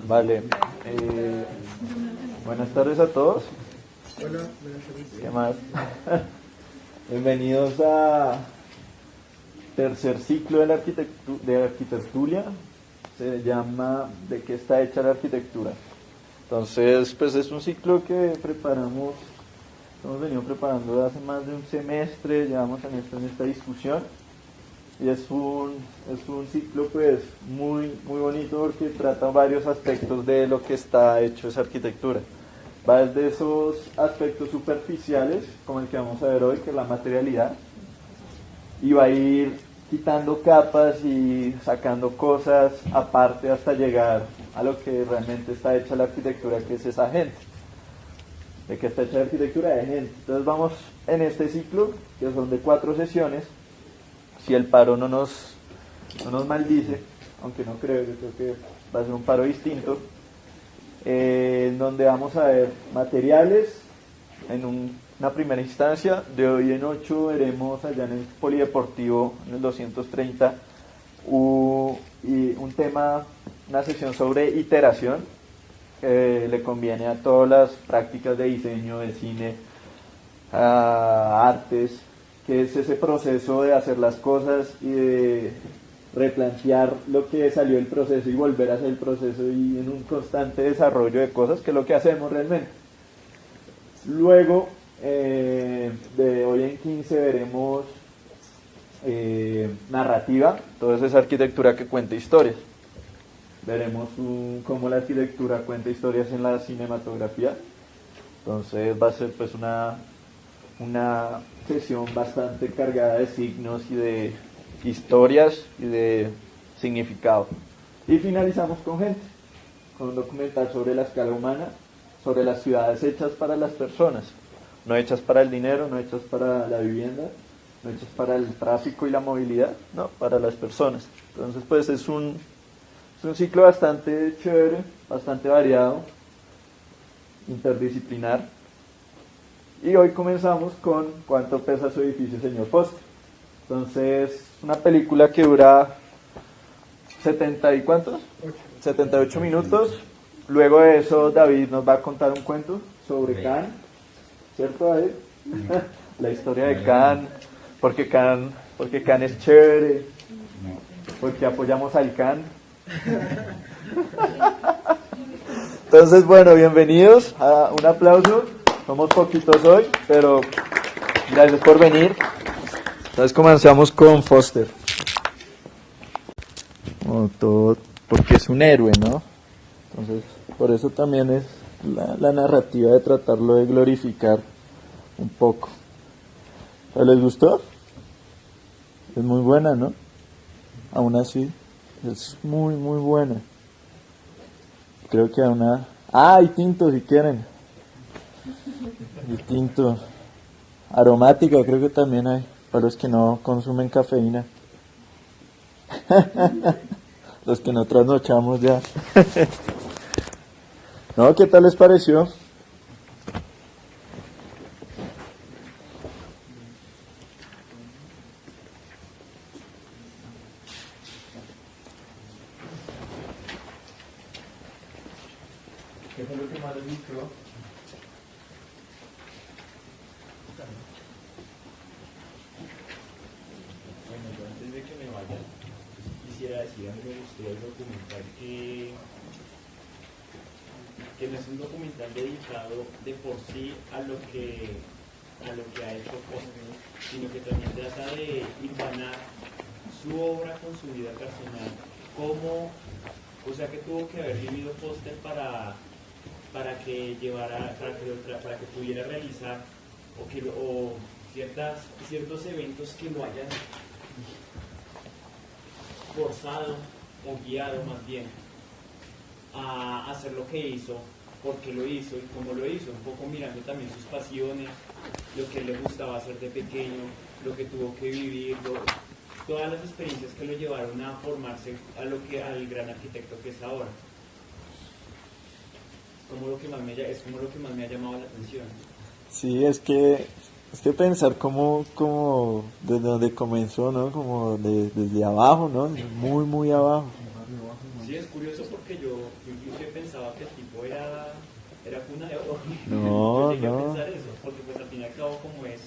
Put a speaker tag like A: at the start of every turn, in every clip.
A: Vale. Buenas tardes a todos.
B: Hola, buenas tardes.
A: ¿Qué más? Bienvenidos a tercer ciclo de la de arquitectura. Se llama ¿De qué está hecha la arquitectura? Entonces, pues es un ciclo que hemos venido preparando de hace más de un semestre, llevamos en esta discusión. Y es un ciclo pues muy bonito porque trata varios aspectos de lo que está hecho esa arquitectura. Va desde esos aspectos superficiales, como el que vamos a ver hoy, que es la materialidad, y va a ir quitando capas y sacando cosas aparte hasta llegar a lo que realmente está hecha la arquitectura, que es esa gente. ¿De qué está hecha la arquitectura? De gente. Entonces vamos en este ciclo, que son de 4 sesiones. Si el paro no nos maldice, aunque no creo, yo creo que va a ser un paro distinto, en donde vamos a ver materiales en una primera instancia. De hoy en 8 veremos allá en el Polideportivo, en el 230, y un tema, una sesión sobre iteración, que le conviene a todas las prácticas de diseño, de cine, a artes, que es ese proceso de hacer las cosas y de replantear lo que salió del proceso y volver a hacer el proceso, y en un constante desarrollo de cosas, que es lo que hacemos realmente. Luego, de hoy en 15 veremos narrativa, toda esa arquitectura que cuenta historias. Veremos cómo la arquitectura cuenta historias en la cinematografía. Entonces va a ser pues una sesión bastante cargada de signos y de historias y de significado. Y finalizamos con gente, con un documental sobre la escala humana, sobre las ciudades hechas para las personas, no hechas para el dinero, no hechas para la vivienda, no hechas para el tráfico y la movilidad, no, para las personas. Entonces pues es un ciclo bastante chévere, bastante variado, interdisciplinar. Y hoy comenzamos con ¿Cuánto pesa su edificio, señor Foster? Entonces, una película que dura 70 y ¿cuántos? 78 minutos. Luego de eso, David nos va a contar un cuento sobre Cannes, ¿cierto, David? La historia de Cannes, porque Cannes es chévere, porque apoyamos al Cannes. Entonces, bueno, bienvenidos, un aplauso. Somos poquitos hoy, pero gracias por venir. Entonces comenzamos con Foster. Como todo, porque es un héroe, ¿no? Entonces, por eso también es la narrativa de tratarlo de glorificar un poco. ¿Les gustó? Es muy buena, ¿no? Aún así, es muy buena. Creo que hay tinto si quieren. Distinto. Aromática creo que también hay, para los que no consumen cafeína. Los que no trasnochamos ya. ¿No? ¿Qué tal les pareció? ¿Qué fue lo que más les gustó?
C: Antes de que me vaya, quisiera decir, a mí me gustó el documental que no es un documental dedicado de por sí a lo que ha hecho Foster, sino que también trata de hilvanar su obra con su vida personal, que tuvo que haber vivido Foster para que pudiera realizar ciertos eventos que lo hayan forzado o guiado más bien a hacer lo que hizo, por qué lo hizo y cómo lo hizo, un poco mirando también sus pasiones, lo que le gustaba hacer de pequeño, lo que tuvo que vivir, todas las experiencias que lo llevaron a formarse al gran arquitecto que es ahora. Es como lo que más me ha llamado la atención.
A: Sí, es que pensar como desde donde comenzó, ¿no? Como desde abajo, ¿no? Muy abajo.
C: Sí, es curioso porque yo inclusive pensaba que el tipo era cuna de oro.
A: No,
C: yo llegué a
A: no.
C: pensar eso, porque pues al fin y al cabo como es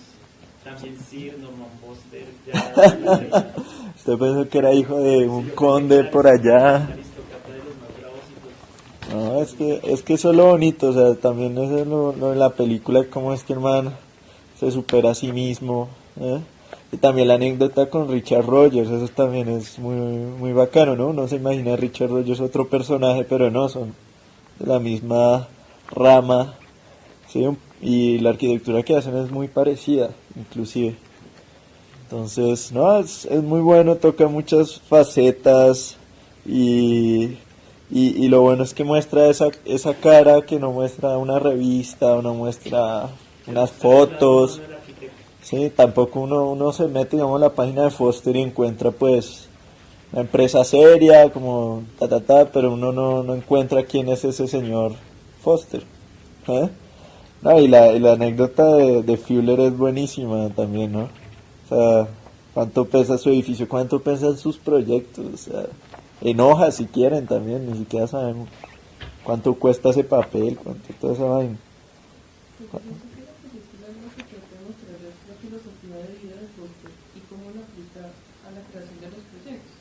C: también Sir, Norman Foster, ya...
A: Usted pensó que era hijo de
C: Sí,
A: un
C: yo
A: conde
C: pensé que
A: por
C: era
A: allá.
C: aristócrata de los más bravos y pues...
A: No, es que eso es lo bonito, o sea, también eso es lo de la película, cómo es que el man se supera a sí mismo, ¿eh? Y también la anécdota con Richard Rogers, eso también es muy bacano, ¿no? Uno se imagina a Richard Rogers otro personaje, pero no, son de la misma rama, ¿sí? Y la arquitectura que hacen es muy parecida, inclusive. Entonces, no, es muy bueno, toca muchas facetas y, y lo bueno es que muestra esa cara que no muestra una revista, no muestra unas fotos. Sí, tampoco uno se mete, digamos, a la página de Foster y encuentra pues una empresa seria, como pero uno no encuentra quién es ese señor Foster. ¿Eh? No, y la anécdota de Fuller es buenísima también, ¿no? O sea, cuánto pesa su edificio, cuánto pesan sus proyectos, o sea, en hojas si quieren también, ni siquiera sabemos cuánto cuesta ese papel, cuánto toda esa vaina.
B: Pues yo pienso que la película lo que trata de mostrar es la filosofía de vida de Foster y cómo la aplica a la creación de los proyectos.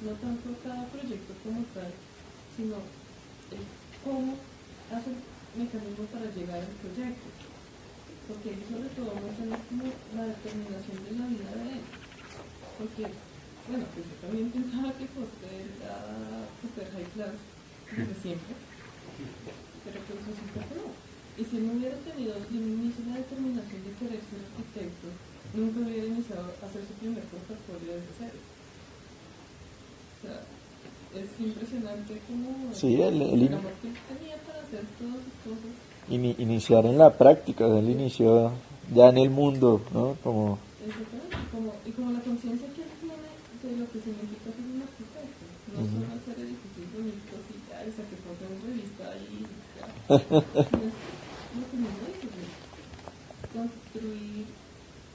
B: No tanto cada proyecto como tal, sino el cómo hace el mecanismo para llegar al proyecto. Porque ahí sobre todo muestra como la determinación de la vida de él. Porque, bueno, pues yo también pensaba que Foster era super high class desde siempre, pero pues resulta que no. Y si no hubiera tenido de un inicio la determinación de querer ser arquitecto, nunca hubiera iniciado a hacer su primer portafolio desde cero. O sea, es impresionante como
A: Sí,
B: el amor que él tenía para hacer todas sus cosas.
A: iniciar en la práctica, o sea, él inició ya en el mundo, ¿no? Como,
B: Exactamente, y como la conciencia que él tiene de lo que significa ser un arquitecto, no solo hacer edificios bonitos y ya, esa que foto en revista y ya. Es lo que me dice, construir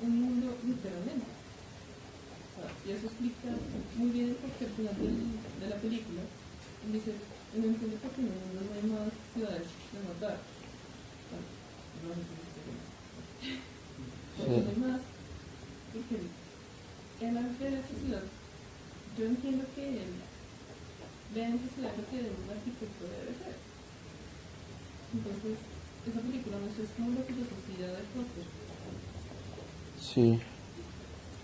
B: un mundo literalmente. O sea, y eso explica muy bien porque al final de la película dice, no entiendo por qué en el mundo no hay más ciudades de matar. Bueno, no entiendo. No hay más, porque él al ver esa ciudad, yo entiendo que él ve en esa ciudad lo que un arquitecto debe ser. Entonces, esa película no sé, es como la filosofía de Foster.
A: sí.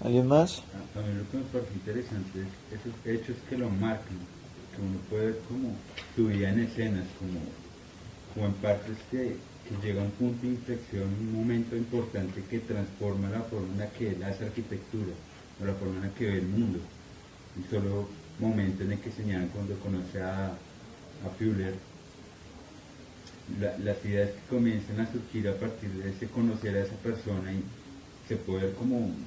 A: ¿Alguien más?
D: A mí lo que me parece interesante es esos hechos que lo marcan, que uno puede ver como su vida en escenas, como en partes que llega a un punto de inflexión, un momento importante que transforma la forma en la que él hace arquitectura, o la forma en la que ve el mundo. Un solo momento en el que señalan cuando conoce a Fuller, las ideas que comienzan a surgir a partir de ese conocer a esa persona y se puede ver como un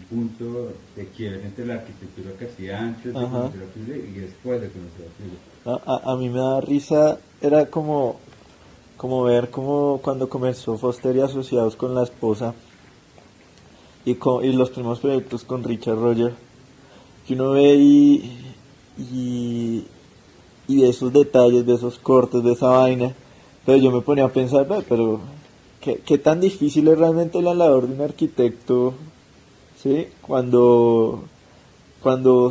D: punto de quiebre entre la arquitectura que hacía antes de conocer a Fuller y después de conocer a Fuller.
A: A mí me da risa, era como ver como cuando comenzó Foster y Asociados con la esposa y los primeros proyectos con Richard Rogers, que uno ve y de esos detalles, de esos cortes, de esa vaina, pero yo me ponía a pensar, pero ¿qué tan difícil es realmente la labor de un arquitecto, ¿sí? Cuando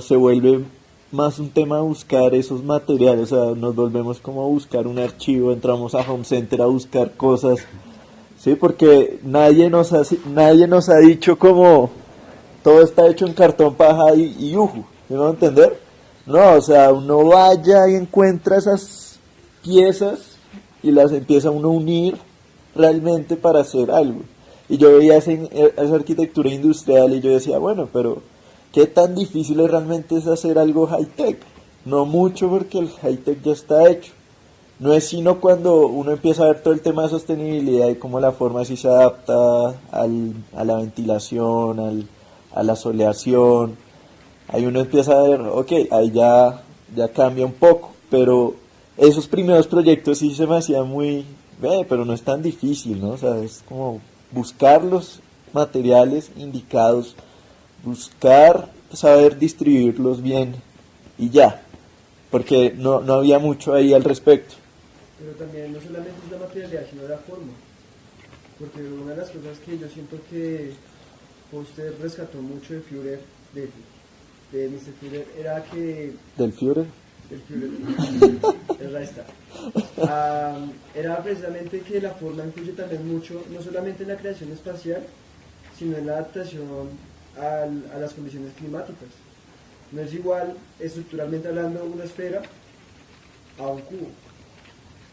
A: se vuelve más un tema de buscar esos materiales, o sea, nos volvemos como a buscar un archivo, entramos a Home Center a buscar cosas, sí, porque nadie nos ha dicho como todo está hecho en cartón, paja y uju, ¿me van a entender? No, o sea, uno vaya y encuentra esas piezas y las empieza uno a unir realmente para hacer algo. Y yo veía esa arquitectura industrial y yo decía, bueno, pero ¿qué tan difícil es realmente es hacer algo high-tech? No mucho porque el high-tech ya está hecho. No es sino cuando uno empieza a ver todo el tema de sostenibilidad y cómo la forma sí se adapta a la ventilación, a la soleación. Ahí uno empieza a ver, ok, ahí ya cambia un poco. Pero esos primeros proyectos sí se me hacían muy, pero no es tan difícil, ¿no? O sea, es como buscar los materiales indicados, buscar saber distribuirlos bien y ya. porque no había mucho ahí al respecto.
E: Pero también no solamente es la materialidad, sino la forma. Porque una de las cosas que yo siento que Foster rescató mucho de Führer, de Mr. Führer, era que...
A: ¿Del Führer?
E: Del Führer, el Reichstag. Era precisamente que la forma influye también mucho, no solamente en la creación espacial, sino en la adaptación a las condiciones climáticas. No es igual, estructuralmente hablando, una esfera a un cubo.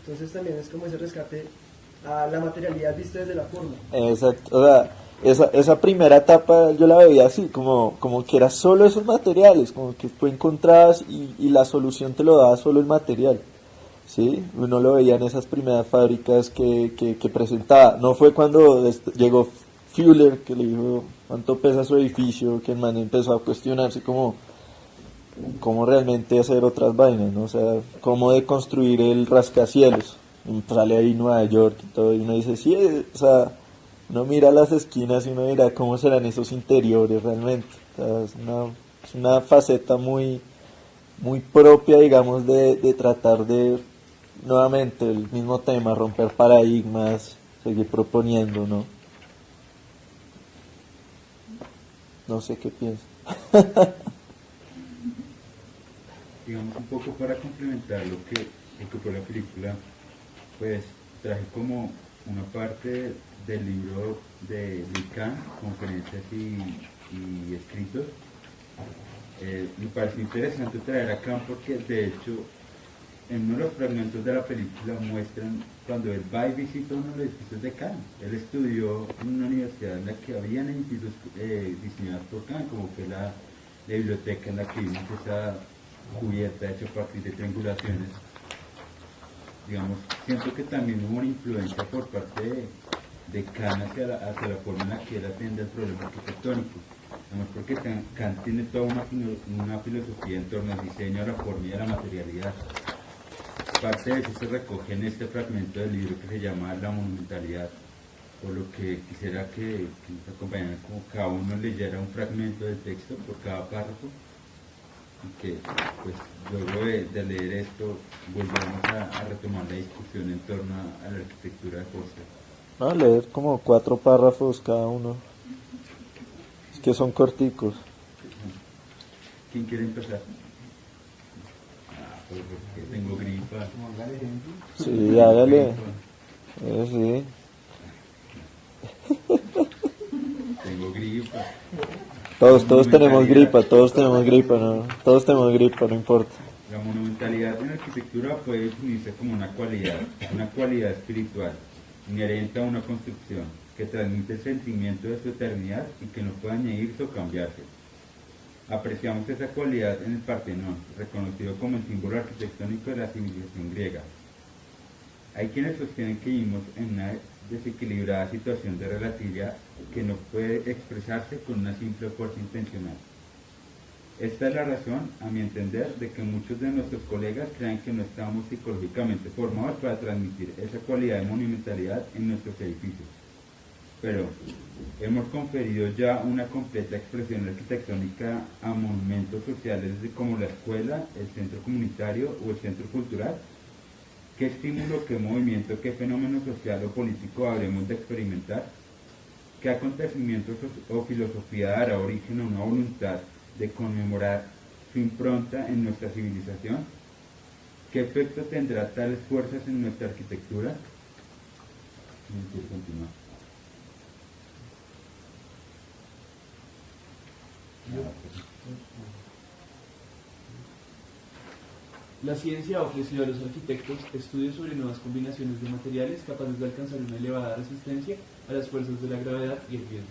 E: Entonces también es como ese rescate a la materialidad vista desde la forma.
A: Exacto, o sea, esa primera etapa yo la veía así, como que era solo esos materiales, como que tú encontrabas y la solución te lo daba solo el material, ¿sí? Uno lo veía en esas primeras fábricas que presentaba. No fue cuando llegó Führer que le dijo cuánto pesa su edificio, que el man empezó a cuestionarse cómo realmente hacer otras vainas, ¿no? O sea, cómo deconstruir el rascacielos. Y sale ahí Nueva York y todo, y uno dice, sí, o sea, uno mira las esquinas y uno mira cómo serán esos interiores realmente. O sea, es una faceta muy propia, digamos, de tratar de, nuevamente, el mismo tema, romper paradigmas, seguir proponiendo, ¿no? No sé qué piensa.
D: Digamos, un poco para complementar lo que fue la película, pues traje como una parte del libro de Lacan, conferencias y escritos. Me pareció interesante traer a Kant porque de hecho en uno de los fragmentos de la película muestran cuando él va y visita uno de los edificios de Kant. Él estudió en una universidad en la que habían edificios diseñados por Kant, como fue la biblioteca en la que vimos esa cubierta hecha a partir de triangulaciones. Digamos, siento que también hubo una influencia por parte de Kant hacia la forma en la que él atiende el problema arquitectónico. Digamos, porque Kant tiene toda una filosofía en torno al diseño, a la forma y a la materialidad. Parte de eso se recoge en este fragmento del libro que se llama La monumentalidad, por lo que quisiera que nos acompañaran, como cada uno leyera un fragmento del texto por cada párrafo, y que pues luego de leer esto volvamos a retomar la discusión en torno a la arquitectura de Foster.
A: A leer como 4 párrafos cada uno, es que son corticos.
D: ¿Quién quiere empezar? Porque tengo gripa.
A: Sí, hágale. Sí.
D: Tengo gripa.
A: Todos tenemos gripa, no importa.
D: La monumentalidad en la arquitectura puede definirse como una cualidad espiritual, inherente a una construcción, que transmite el sentimiento de su eternidad y que no puede añadirse o cambiarse. Apreciamos esa cualidad en el Partenón, reconocido como el símbolo arquitectónico de la civilización griega. Hay quienes sostienen que vivimos en una desequilibrada situación de relatividad que no puede expresarse con una simple fuerza intencional. Esta es la razón, a mi entender, de que muchos de nuestros colegas crean que no estamos psicológicamente formados para transmitir esa cualidad de monumentalidad en nuestros edificios. Pero hemos conferido ya una completa expresión arquitectónica a monumentos sociales como la escuela, el centro comunitario o el centro cultural. ¿Qué estímulo, qué movimiento, qué fenómeno social o político habremos de experimentar? ¿Qué acontecimiento o filosofía dará origen a una voluntad de conmemorar su impronta en nuestra civilización? ¿Qué efecto tendrá tales fuerzas en nuestra arquitectura? Continuar.
F: La ciencia ha ofrecido a los arquitectos estudios sobre nuevas combinaciones de materiales capaces de alcanzar una elevada resistencia a las fuerzas de la gravedad y el viento.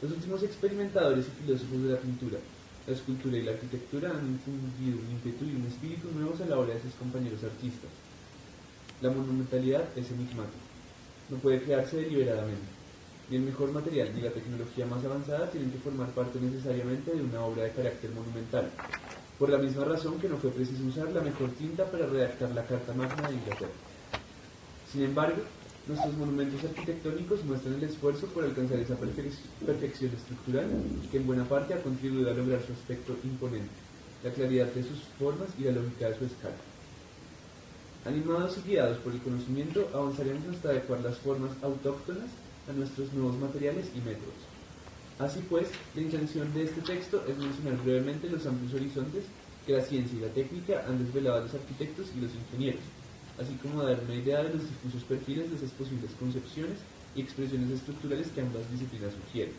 F: Los últimos experimentadores y filósofos de la pintura, la escultura y la arquitectura han infundido un ímpetu y un espíritu nuevos a la obra de sus compañeros artistas. La monumentalidad es enigmática, no puede crearse deliberadamente. Ni el mejor material ni la tecnología más avanzada tienen que formar parte necesariamente de una obra de carácter monumental, por la misma razón que no fue preciso usar la mejor tinta para redactar la Carta Magna de Inglaterra. Sin embargo, nuestros monumentos arquitectónicos muestran el esfuerzo por alcanzar esa perfección estructural que en buena parte ha contribuido a lograr su aspecto imponente. la claridad de sus formas y la lógica de su escala. Animados y guiados por el conocimiento, avanzaremos hasta adecuar las formas autóctonas a nuestros nuevos materiales y métodos. Así pues, la intención de este texto es mencionar brevemente los amplios horizontes que la ciencia y la técnica han desvelado a los arquitectos y los ingenieros, así como dar una idea de los difusos perfiles de esas posibles concepciones y expresiones estructurales que ambas disciplinas sugieren.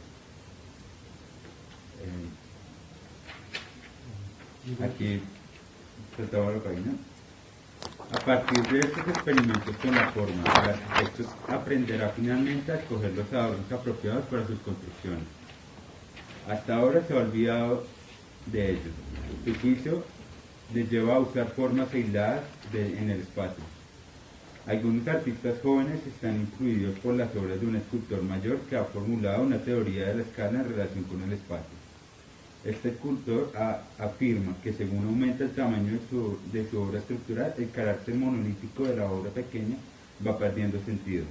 D: Aquí trataba la página. A partir de estos experimentos con la forma, el arquitecto aprenderá finalmente a escoger los adornos apropiados para sus construcciones. Hasta ahora se ha olvidado de ellos. Su juicio les lleva a usar formas aisladas en el espacio. Algunos artistas jóvenes están influidos por las obras de un escultor mayor que ha formulado una teoría de la escala en relación con el espacio. Este escultor afirma que según aumenta el tamaño de su obra estructural, el carácter monolítico de la obra pequeña va perdiendo sentido.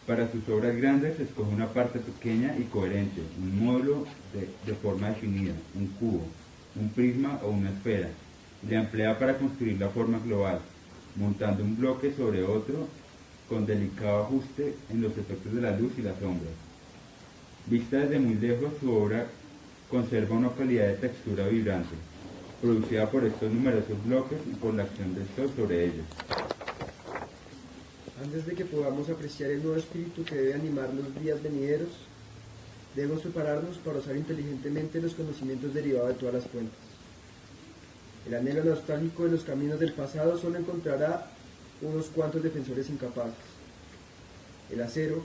D: Para sus obras grandes escoge una parte pequeña y coherente, un módulo de forma definida, un cubo, un prisma o una esfera, y la emplea para construir la forma global, montando un bloque sobre otro con delicado ajuste en los efectos de la luz y la sombra. Vista desde muy lejos, su obra conserva una calidad de textura vibrante, producida por estos numerosos bloques y por la acción del sol sobre ellos.
E: Antes de que podamos apreciar el nuevo espíritu que debe animar los días venideros, debemos prepararnos para usar inteligentemente los conocimientos derivados de todas las fuentes. El anhelo nostálgico de los caminos del pasado solo encontrará unos cuantos defensores incapaces. El acero,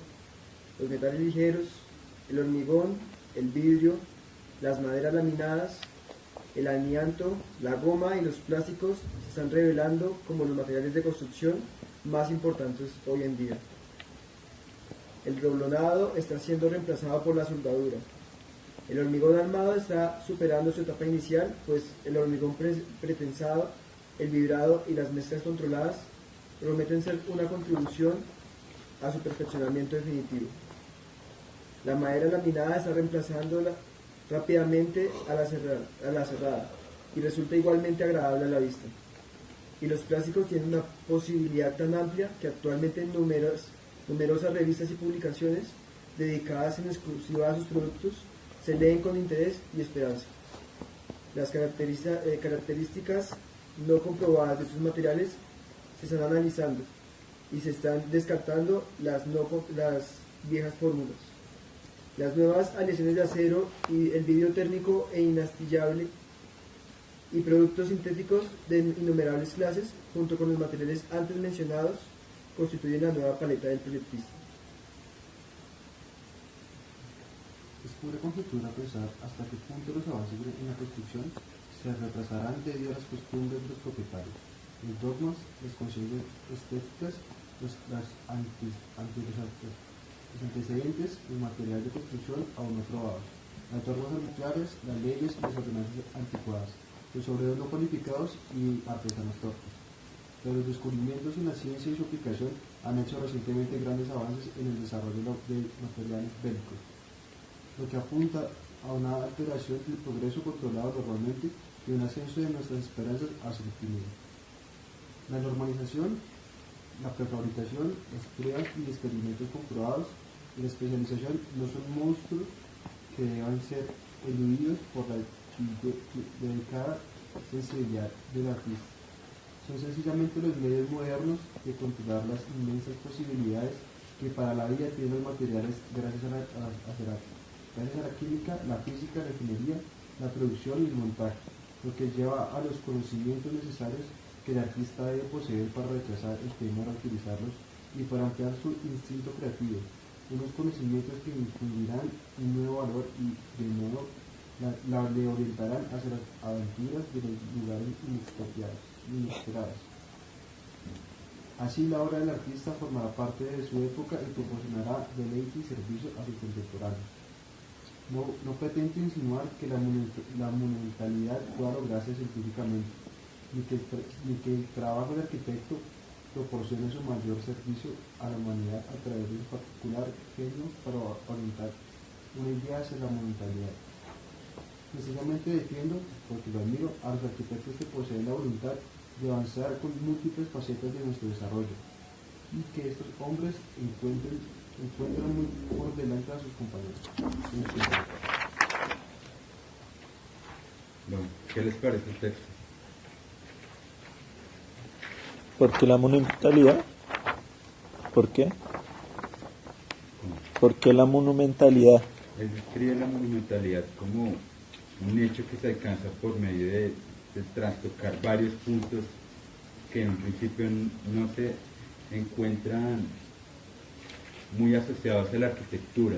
E: los metales ligeros, el hormigón, el vidrio, las maderas laminadas, el amianto, la goma y los plásticos se están revelando como los materiales de construcción más importantes hoy en día. El roblonado está siendo reemplazado por la soldadura. El hormigón armado está superando su etapa inicial, pues el hormigón pretensado, el vibrado y las mezclas controladas prometen ser una contribución a su perfeccionamiento definitivo. La madera laminada está reemplazando rápidamente a la cerrada y resulta igualmente agradable a la vista. Y los plásticos tienen una posibilidad tan amplia que actualmente numerosas revistas y publicaciones dedicadas en exclusiva a sus productos se leen con interés y esperanza. Las características no comprobadas de sus materiales se están analizando y se están descartando las viejas fórmulas. Las nuevas aleaciones de acero y el vidrio térmico e inastillable y productos sintéticos de innumerables clases, junto con los materiales antes mencionados, constituyen la nueva paleta del proyectista.
G: Es pura conjetura pensar hasta qué punto los avances en la construcción se retrasarán debido a las costumbres de los propietarios, los dogmas, las conciencias estéticas, los antecedentes y material de construcción aún no probados, las normas arbitrarias, las leyes y las ordenanzas anticuadas, los obreros no cualificados y artesanos torpes. Pero los descubrimientos en la ciencia y su aplicación han hecho recientemente grandes avances en el desarrollo de materiales bélicos, lo que apunta a una alteración del progreso controlado normalmente y un ascenso de nuestras esperanzas hacia el optimismo. La normalización, la prefabricación, las pruebas y experimentos comprobados y la especialización no son monstruos que deban ser eludidos por la dedicada sensibilidad del artista. Son sencillamente los medios modernos de controlar las inmensas posibilidades que para la vida tienen los materiales gracias a la química, la física, la ingeniería, la producción y el montaje, lo que lleva a los conocimientos necesarios que el artista debe poseer para rechazar el temor a utilizarlos y para ampliar su instinto creativo, unos conocimientos que infundirán un nuevo valor y de nuevo le orientarán hacia las aventuras de los lugares inesperados. Así la obra del artista formará parte de su época y proporcionará deleite y servicio a sus contemporáneos. No pretendo insinuar que la monumentalidad pueda lograrse científicamente, ni que el trabajo del arquitecto proporcione su mayor servicio a la humanidad a través de un particular genio para orientar una idea hacia la monumentalidad. Precisamente defiendo, porque lo admiro, a los arquitectos que poseen la voluntad de avanzar con múltiples facetas de nuestro desarrollo y que estos hombres encuentran muy por delante a sus compañeros.
D: Bueno, ¿qué les parece el texto?
A: ¿Por qué la monumentalidad? ¿Por qué? ¿Por qué la monumentalidad?
D: Él describe la monumentalidad como un hecho que se alcanza por medio de trastocar varios puntos que en un principio no se encuentran muy asociados a la arquitectura,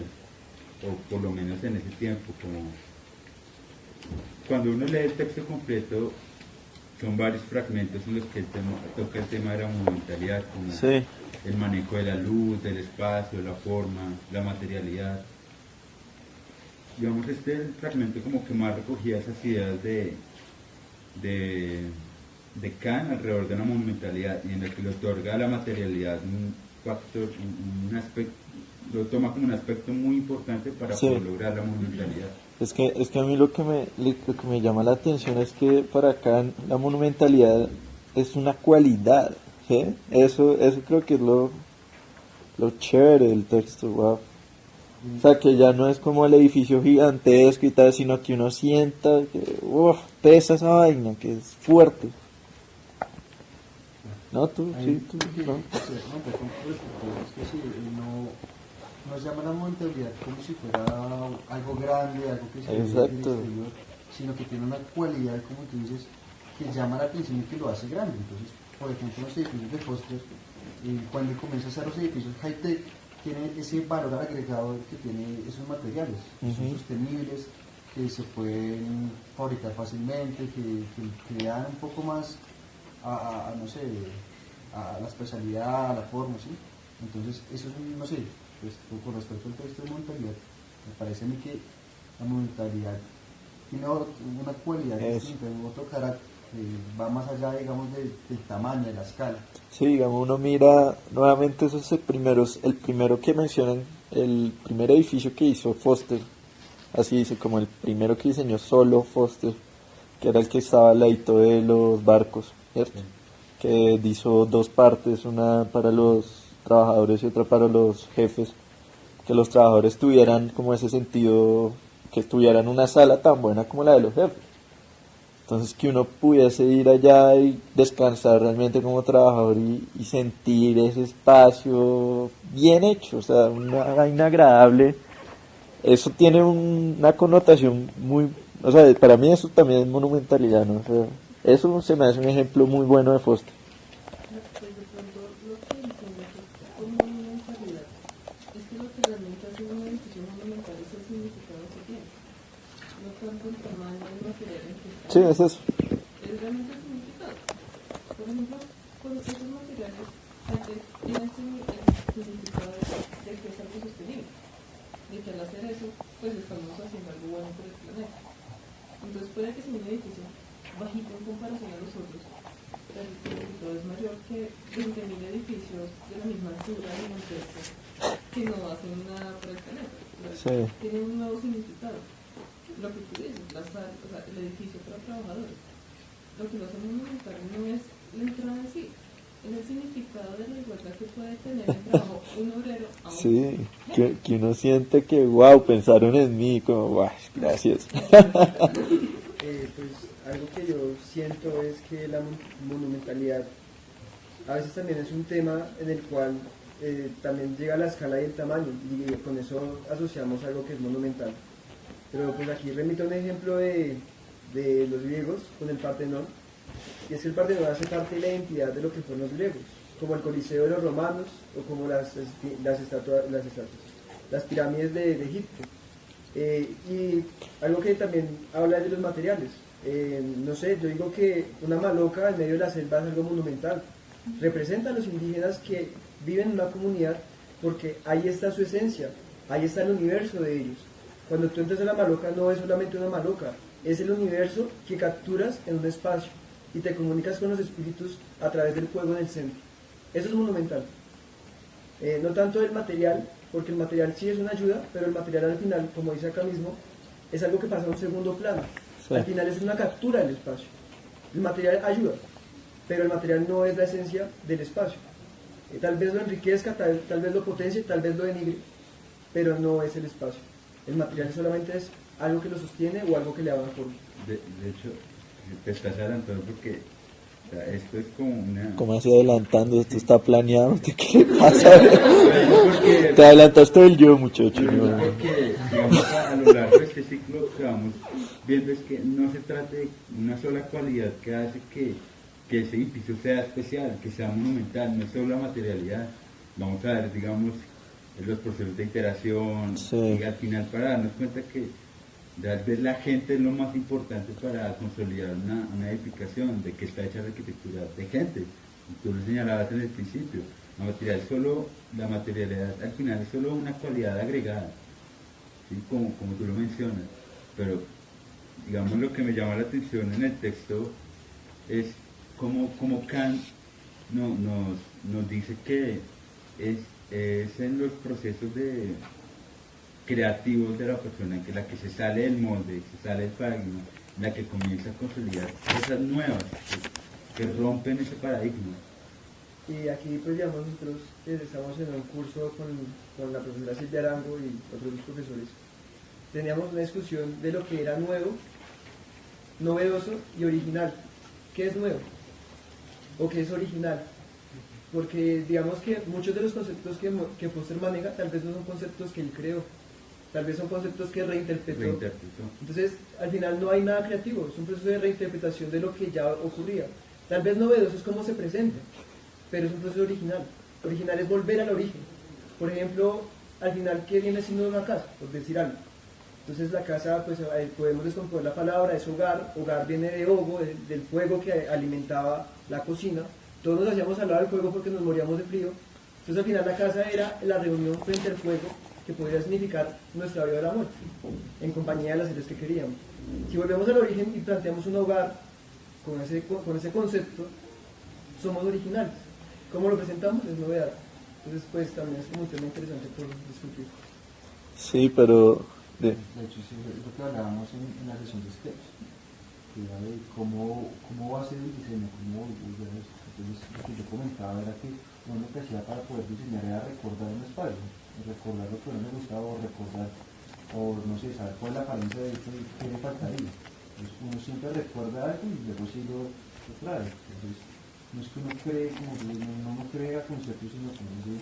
D: o por lo menos en ese tiempo. Como cuando uno lee el texto completo, son varios fragmentos en los que toca el tema de la monumentalidad, como
A: Sí.
D: el manejo de la luz, del espacio, la forma, la materialidad. Digamos, este es el fragmento como que más recogía esas ideas de Kant alrededor de la monumentalidad, y en el que le otorga a la materialidad un factor, un aspecto, lo toma como un aspecto muy importante para
A: Sí.
D: poder lograr la monumentalidad.
A: Es que a mí lo que me llama la atención es que para acá la monumentalidad es una cualidad, ¿sí? Eso creo que es lo chévere del texto, wow. O sea, que ya no es como el edificio gigantesco y tal, sino que uno sienta que pesa esa vaina, que es fuerte. ¿No? ¿Tú?
G: Ahí-
A: Sí, tú, ¿no?
G: Sí, no, pues, es que sí, nos llama la monumentalidad como si fuera algo grande, algo que se ve desde el
A: Exacto.
G: exterior, sino que tiene una cualidad, como tú dices, que llama la atención y que lo hace grande. Entonces, por ejemplo, los edificios de Foster, cuando comienza a hacer los edificios high-tech, tiene ese valor agregado que tiene esos materiales, que son
A: Ujú.
G: sostenibles, que se pueden fabricar fácilmente, que le dan un poco más no sé, a la especialidad, a la forma, ¿sí? Entonces, eso es, no sé, pues, con respecto al texto de monumentalidad, me parece a mí que la monumentalidad tiene una cualidad
A: Eso.
G: distinta, otro carácter, que va más allá, digamos, del tamaño, de la escala.
A: Sí, digamos, uno mira nuevamente esos el primero que mencionan, el primer edificio que hizo Foster, así dice, como el primero que diseñó solo Foster, que era el que estaba al ladito de los barcos, ¿cierto? Que hizo dos partes, una para los trabajadores y otra para los jefes, que los trabajadores tuvieran como ese sentido, que tuvieran una sala tan buena como la de los jefes. Entonces que uno pudiese ir allá y descansar realmente como trabajador y sentir ese espacio bien hecho, o sea, una vaina agradable. Eso tiene una connotación muy, o sea, para mí eso también es monumentalidad, ¿no? O sea, eso se me hace un ejemplo muy bueno de Foster.
B: Pues de pronto lo que entiendo que como monumentalidad es que lo que realmente hace una edificio monumental es el significado que tiene, no tanto el tamaño del material en que está.
A: Sí, es eso.
B: Es realmente el significado. Por ejemplo, con esos materiales tienen el significado de que es algo sostenible, de que al hacer eso, pues estamos haciendo algo bueno por el planeta. Entonces puede que sea un edificio bajito en comparación a los otros, pero el significado es mayor que 20.000 edificios de la misma altura gigantescos que no hacen nada por el planeta.
A: Sí.
B: Tienen un nuevo significado. Lo que tú dices, o sea, el edificio para trabajadores. Lo que lo hace monumental no es la entrada en sí, es el significado de la igualdad que puede tener el trabajo un obrero a un
A: Sí,
B: jefe.
A: que uno siente que, wow, pensaron en mí, como, wow, gracias.
E: Pues algo que yo siento es que la monumentalidad a veces también es un tema en el cual también llega la escala y el tamaño, y con eso asociamos algo que es monumental. Pero pues aquí remito un ejemplo de los griegos con el Partenón, y es que el Partenón hace parte de la identidad de lo que fueron los griegos, como el Coliseo de los romanos o como las pirámides de Egipto. Y algo que también habla es de los materiales. No sé, yo digo que una maloca en medio de la selva es algo monumental. Representa a los indígenas que viven en una comunidad porque ahí está su esencia, ahí está el universo de ellos. Cuando tú entras a la maloca no es solamente una maloca, es el universo que capturas en un espacio y te comunicas con los espíritus a través del fuego en el centro. Eso es monumental. No tanto el material, porque el material sí es una ayuda, pero el material al final, como dice acá mismo, es algo que pasa a un segundo plano.
A: Sí.
E: Al final es una captura del espacio. El material ayuda, pero el material no es la esencia del espacio. Tal vez lo enriquezca, tal vez lo potencie, tal vez lo denigre, pero no es el espacio. El material solamente es algo que lo sostiene o algo que le da una forma.
D: De hecho, te estás adelantando porque o sea, esto es como una...
A: Como así adelantando, esto está planeado, ¿qué le pasa?
D: Porque,
A: Te adelantaste del yo, muchacho. ¿No?
D: porque digamos, a lo largo de este ciclo que vamos viendo es que no se trata de una sola cualidad que hace que ese edificio sea especial, que sea monumental, no es solo la materialidad. Vamos a ver, digamos, los procesos de iteración,
A: Sí.
D: y al final para darnos cuenta que tal vez la gente es lo más importante para consolidar una edificación, de que está hecha la arquitectura de gente. Tú lo señalabas en el principio, la materialidad al final es solo una cualidad agregada, ¿sí? como tú lo mencionas, pero digamos lo que me llama la atención en el texto es como Kant nos dice que es en los procesos creativos de la persona en que la que se sale del molde, se sale del paradigma, la que comienza a consolidar cosas nuevas que rompen ese paradigma.
E: Y aquí, pues, digamos, nosotros estamos en un curso con la profesora Silvia Arango y otros dos profesores. Teníamos una discusión de lo que era nuevo, novedoso y original. ¿Qué es nuevo? ¿O qué es original? Porque digamos que muchos de los conceptos que Foster maneja tal vez no son conceptos que él creó, tal vez son conceptos que reinterpretó. Entonces, al final no hay nada creativo, es un proceso de reinterpretación de lo que ya ocurría. Tal vez novedoso es cómo se presenta, pero es un proceso original. Original es volver al origen. Por ejemplo, al final, ¿qué viene siendo una casa? Por decir algo. Entonces la casa, pues podemos descomponer la palabra, es hogar. Hogar viene de hogo, del fuego que alimentaba la cocina. Todos nos hacíamos al lado del fuego porque nos moríamos de frío. Entonces al final la casa era la reunión frente al fuego, que podría significar nuestra vida de la muerte, en compañía de las seres que queríamos. Si volvemos al origen y planteamos un hogar con ese concepto, somos originales. ¿Cómo lo presentamos? Es novedad. Entonces, pues también es como un tema interesante por discutir.
A: Sí, pero...
G: De hecho, sí, es lo que hablábamos en la sesión de steps, que era de cómo va a ser el diseño, entonces lo que yo comentaba era que uno lo que hacía para poder diseñar era recordar un espacio, recordar lo que a uno le gustaba, o recordar, o no sé, saber cuál es la apariencia de esto y qué le faltaría. Entonces uno siempre recuerda algo y luego sí lo trae. Entonces no es que uno cree, como que no crea conceptos, sino que uno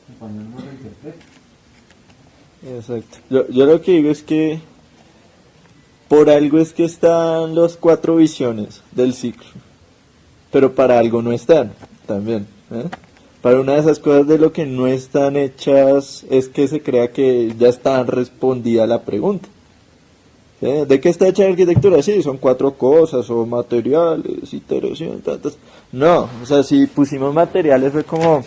G: compañero lo reinterpreta.
A: Exacto. Yo lo que digo es que por algo es que están las 4 visiones del ciclo, pero para algo no están también, ¿eh? Para una de esas cosas de lo que no están hechas es que se crea que ya está respondida la pregunta. ¿Sí? ¿De qué está hecha la arquitectura? Sí, son 4 cosas, o materiales, iteración, tantas. No, o sea, si pusimos materiales fue como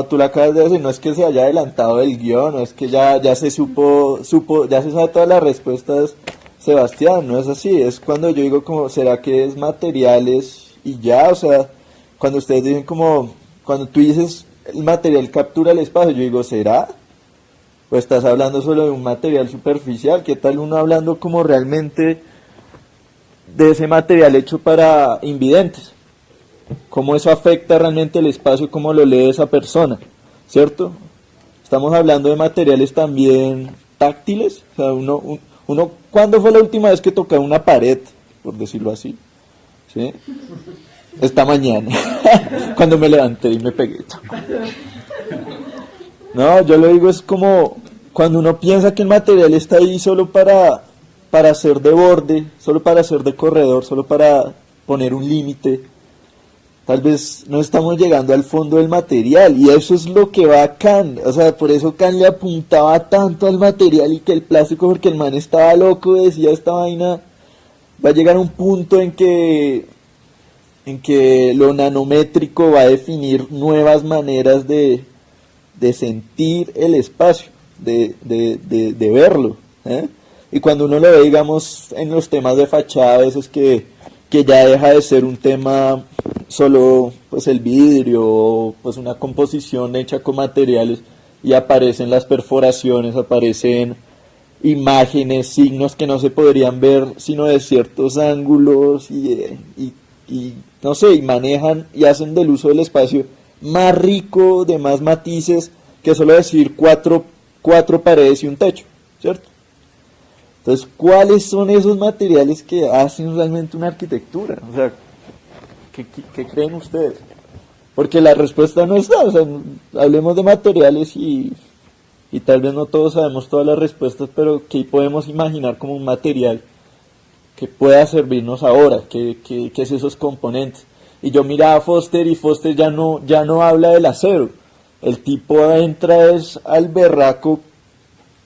A: tú la acabas de decir, no es que se haya adelantado del guión, no es que ya se supo, ya se sabe todas las respuestas, Sebastián, no es así, es cuando yo digo como, ¿será que es materiales y ya? O sea, cuando ustedes dicen como, cuando tú dices el material captura el espacio, yo digo, ¿será? ¿O estás hablando solo de un material superficial? ¿Qué tal uno hablando como realmente de ese material hecho para invidentes? ¿Cómo eso afecta realmente el espacio? ¿Cómo lo lee esa persona? ¿Cierto? Estamos hablando de materiales también táctiles. O sea, uno ¿cuándo fue la última vez que tocaba una pared? Por decirlo así. ¿Sí? Esta mañana. Cuando me levanté y me pegué. No, yo lo digo es como cuando uno piensa que el material está ahí solo para ser de borde, solo para ser de corredor, solo para poner un límite. Tal vez no estamos llegando al fondo del material, y eso es lo que va a Kant. O sea, por eso Kant le apuntaba tanto al material y que el plástico, porque el man estaba loco, decía esta vaina va a llegar a un punto en que lo nanométrico va a definir nuevas maneras de sentir el espacio, de verlo, ¿eh? Y cuando uno lo ve, digamos, en los temas de fachada, a veces que ya deja de ser un tema solo pues el vidrio, pues una composición hecha con materiales, y aparecen las perforaciones, aparecen imágenes, signos que no se podrían ver sino de ciertos ángulos y no sé, y manejan y hacen del uso del espacio más rico, de más matices, que solo decir cuatro paredes y un techo, ¿cierto? Entonces, ¿cuáles son esos materiales que hacen realmente una arquitectura? O sea, ¿qué creen ustedes? Porque la respuesta no está, o sea, hablemos de materiales y tal vez no todos sabemos todas las respuestas, pero ¿qué podemos imaginar como un material que pueda servirnos ahora? ¿Qué es esos componentes? Y yo miraba a Foster y Foster ya no habla del acero. El tipo entra es al berraco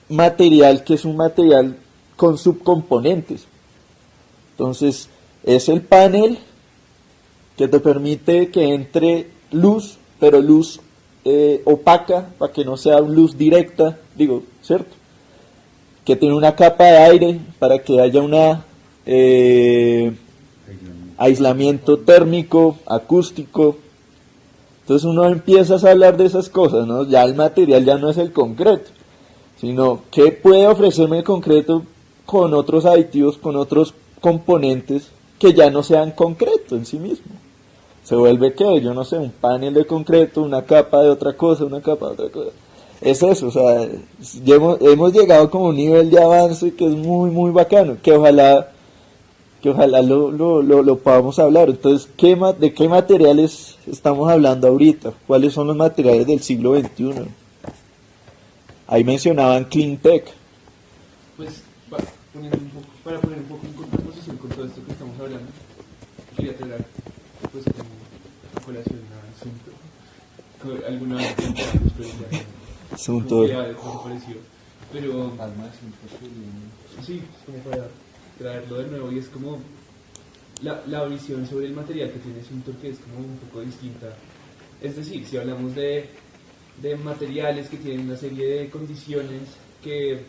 A: material, que es un material con subcomponentes. Entonces, es el panel que te permite que entre luz, pero luz opaca, para que no sea luz directa, digo, ¿cierto? Que tiene una capa de aire para que haya una aislamiento térmico, acústico. Entonces uno empieza a hablar de esas cosas, ¿no? Ya el material ya no es el concreto, sino qué puede ofrecerme el concreto con otros aditivos, con otros componentes que ya no sean concreto en sí mismo. Se vuelve que, yo no sé, un panel de concreto, una capa de otra cosa, una capa de otra cosa. Es eso, o sea, hemos llegado como a un nivel de avance que es muy, muy bacano, que ojalá lo podamos hablar. Entonces, ¿de qué materiales estamos hablando ahorita? ¿Cuáles son los materiales del siglo XXI? Ahí mencionaban Clean Tech.
F: Pues, para poner un poco en contraposición con todo esto que estamos hablando, quería traer, pues, como a colación un asunto, alguna vez
A: Asunto.
F: pero sí, como para traerlo de nuevo, y es como la visión sobre el material que tiene Suntor, que es como un poco distinta. Es decir, si hablamos de materiales que tienen una serie de condiciones que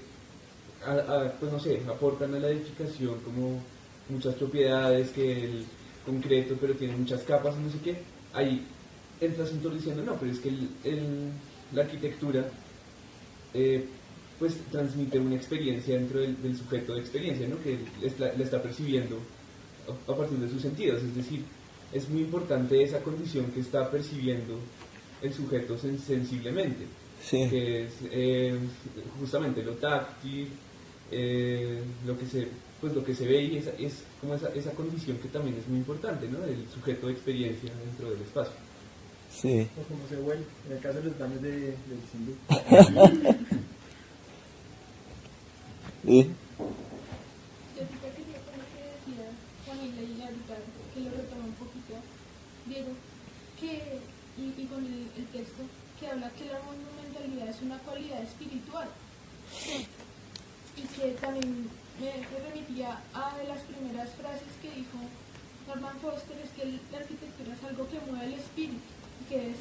F: pues no sé, aportan a la edificación como muchas propiedades que el concreto, pero tiene muchas capas, no sé qué, ahí entra Suntor diciendo, no, pero es que la arquitectura pues transmite una experiencia dentro del sujeto de experiencia, ¿no? Que la está percibiendo a partir de sus sentidos. Es decir, es muy importante esa condición que está percibiendo el sujeto sensiblemente,
A: Sí.
F: que es justamente lo táctil, lo que se ve, y es como esa condición que también es muy importante, ¿no? Del sujeto de experiencia dentro del espacio.
A: Sí.
E: O como se huele, en el caso de los baños del Sindú.
A: ¿Sí?
H: Yo ahorita quería con lo que decía Juanila y ahorita que lo retoma un poquito, Diego, y con el texto, que habla que la monumentalidad es una cualidad espiritual. Y que también me remitía a de las primeras frases que dijo Norman Foster, es que la arquitectura es algo que mueve el espíritu y que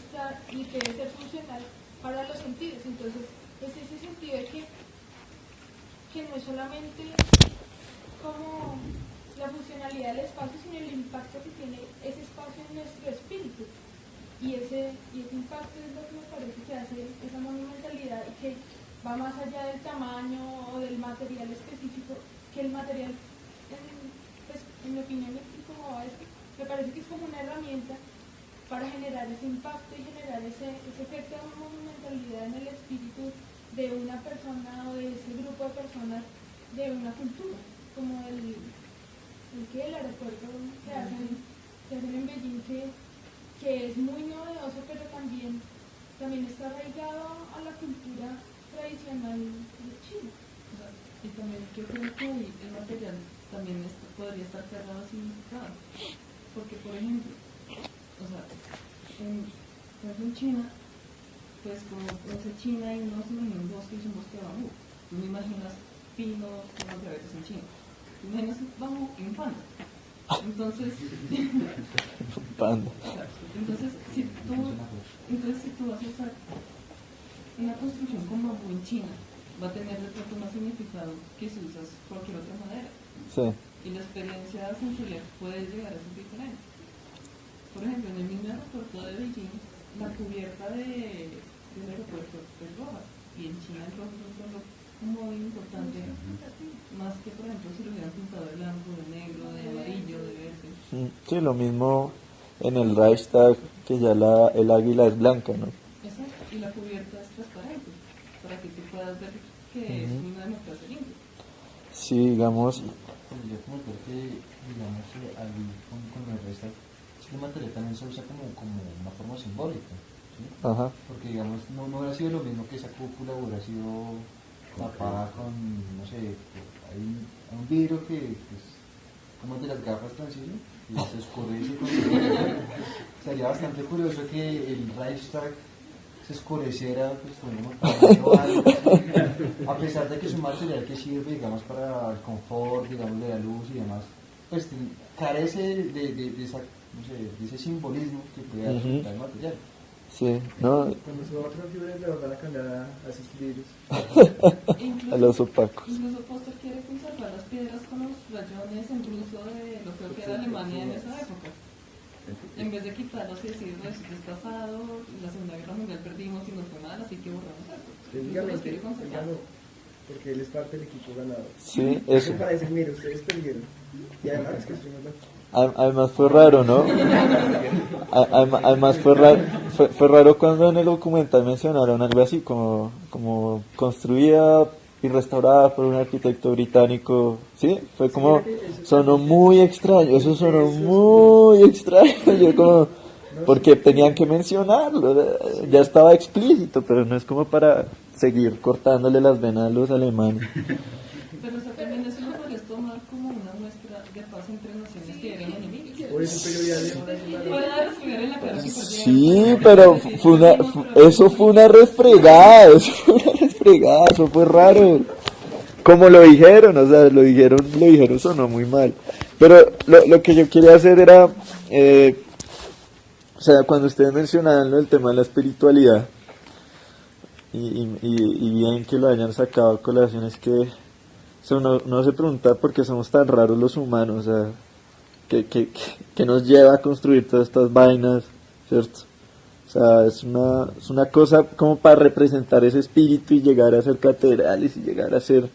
H: debe ser funcional para los sentidos. Entonces, es ese sentido de que no es solamente como la funcionalidad del espacio, sino el impacto que tiene ese espacio en nuestro espíritu. Y ese impacto es lo que me parece que hace esa monumentalidad, y que va más allá del tamaño o del material específico, que el material, pues, en mi opinión, y como va esto, me parece que es como una herramienta para generar ese impacto y generar ese efecto de monumentalidad en el espíritu de una persona o de ese grupo de personas de una cultura, como el aeropuerto que hacen en Beijing, que es muy novedoso, pero también está arraigado a la cultura tradicional de China.
B: Y también yo creo que el material también podría estar cargado de significado. Porque, por ejemplo, o sea, en China, pues como no sé, China y uno se imagina un bosque y un bosque de bambú. Tú me imaginas pinos con los gravetos en China. Tú imaginas bambú en panda. Entonces,
A: Panda.
B: entonces si tú vas a usar una construcción con bambú en China, va a tener de pronto más significado que si usas cualquier otra madera.
A: Sí.
B: Y la experiencia sensorial puede llegar a ser diferente. Por ejemplo, en el mismo aeropuerto de Beijing, la cubierta del aeropuerto es roja, y en China el rojo es un color como importante, más que por ejemplo si lo hubieran pintado de blanco, de negro, de amarillo, de verde.
A: Sí, lo mismo en el Reichstag, que ya el águila es blanca, ¿no?
B: Exacto, y la cubierta es transparente, para que tú puedas ver que es una democracia limpia.
A: Sí, digamos,
I: Yo como creo que, digamos, ahí con el resto, es que el material también se usa como una forma simbólica, ¿sí?
A: ajá,
I: Porque, digamos, no hubiera sido lo mismo que esa cúpula hubiera sido tapada con, no sé, hay un vidrio que es como el de las gafas translucidas y se oscurece con sería bastante curioso que el Reichstag se oscureciera, pues bueno, a pesar de que es un material que sirve, digamos, para el confort, digamos, de la luz y demás, pues carece de esa, no sé, de ese simbolismo que puede dar el material.
A: sí, ¿no?
E: Cuando se va a otra fibra le van a cambiar a esos vidrios.
A: A los opacos.
B: Incluso Foster quiere conservar las piedras con los rayones en ruso de lo que era Alemania en esa época. En vez de quitarlos y decir, no, esto es pasado, la Segunda Guerra Mundial perdimos y nos fue mal, así que borramos esto. Incluso los quiere conservar.
E: Ganó, porque él es parte del equipo ganador.
A: Sí, eso.
E: Para decir, mire, ustedes perdieron. Y además es que estuvimos aquí.
A: Además fue raro, ¿no? Además fue raro cuando en el documental mencionaron algo así como construida y restaurada por un arquitecto británico, ¿sí? Fue como, sonó muy extraño, eso sonó muy extraño, yo como, porque tenían que mencionarlo, ya estaba explícito, pero no es como para seguir cortándole las venas a los alemanes.
B: Pero eso también eso lo podrías tomar como una muestra de paz entre naciones que eran enemigas.
E: Por eso superioridad
B: Puede dar estudiar en la cara que
A: Sí, pero eso fue una refregada, eso fue raro. Como lo dijeron, o sea, lo dijeron, sonó muy mal. Pero lo que yo quería hacer era, o sea, cuando ustedes mencionaban el tema de la espiritualidad, y bien que lo hayan sacado a colación, es que o sea, uno se pregunta por qué somos tan raros los humanos, o sea, que nos lleva a construir todas estas vainas, ¿cierto? O sea, es una cosa como para representar ese espíritu y llegar a hacer catedrales y llegar a hacer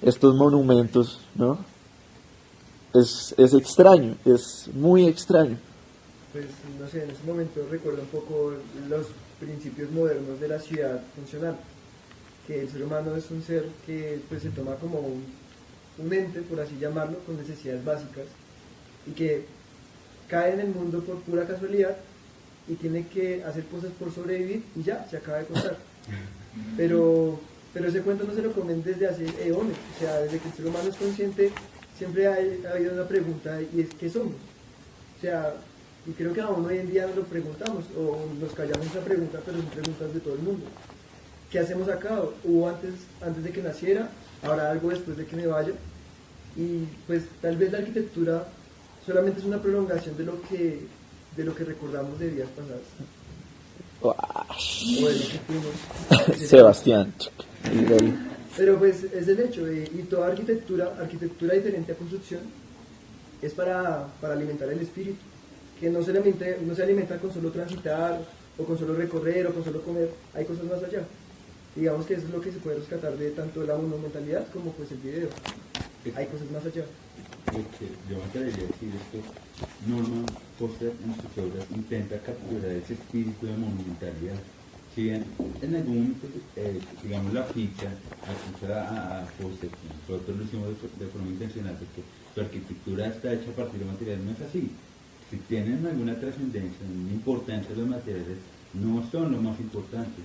A: estos monumentos, ¿no? Es extraño, es muy extraño.
E: Pues no sé, en ese momento recuerdo un poco los principios modernos de la ciudad funcional, que el ser humano es un ser que pues se toma como un ente, por así llamarlo, con necesidades básicas, y que cae en el mundo por pura casualidad y tiene que hacer cosas por sobrevivir y ya, se acaba de contar. Pero ese cuento no se lo comen desde hace eones, o sea, desde que el ser humano es consciente siempre ha habido una pregunta y es ¿qué somos? O sea, y creo que aún hoy en día nos lo preguntamos o nos callamos esa pregunta, pero son preguntas de todo el mundo. ¿Qué hacemos acá? ¿Hubo antes de que naciera? ¿Habrá algo después de que me vaya? Y pues tal vez la arquitectura solamente es una prolongación de lo que recordamos de vidas pasadas. O de lo que fuimos.
A: Sebastián.
E: Pero pues es el hecho, y toda arquitectura diferente a construcción, es para alimentar el espíritu, que no se alimenta con solo transitar, o con solo recorrer, o con solo comer, hay cosas más allá. Digamos que eso es lo que se puede rescatar de tanto la monumentalidad como pues el video. Hay cosas más allá.
D: Yo me atrevería a decir es que Norman Foster en sus obras intenta capturar ese espíritu de monumentalidad. Si bien en algún momento, digamos, la ficha acusa a Foster, nosotros lo hicimos de forma intencional, porque su arquitectura está hecha a partir de materiales, no es así. Si tienen alguna trascendencia, una importancia los materiales, no son lo más importante.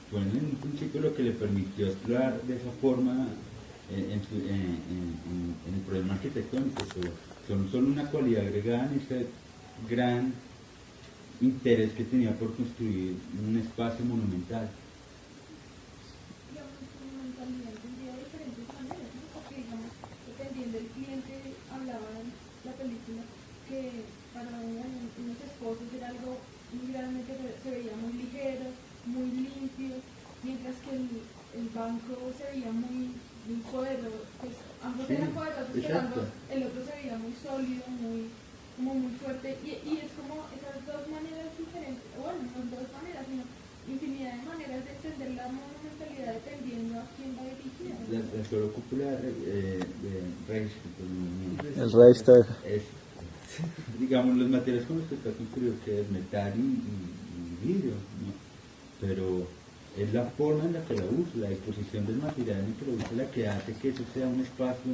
D: Fueron en un principio lo que le permitió explorar de esa forma en el problema arquitectónico, son solo una cualidad agregada en ese gran interés que tenía por construir un espacio monumental.
H: La monumentalidad tendría diferentes maneras, ¿no? Porque, digamos, dependiendo del cliente, hablaba en la película que para unos esposos era algo muy grande que se veía muy ligero, muy limpio, mientras que el banco se veía muy poderoso, pues ambos eran poderosos, pero el otro se veía muy sólido, muy fuerte, y es como esas dos maneras diferentes, bueno, no dos maneras, sino infinidad de maneras de entender la monumentalidad dependiendo a quién va dirigida.
D: La sola cúpula de Reichstag,
A: El Reichstag.
D: es, digamos, los materiales con los que está construido, que es metal y vidrio, ¿no? Pero es la forma en la que lo usa, la disposición del material en que lo usa, la que hace que eso sea un espacio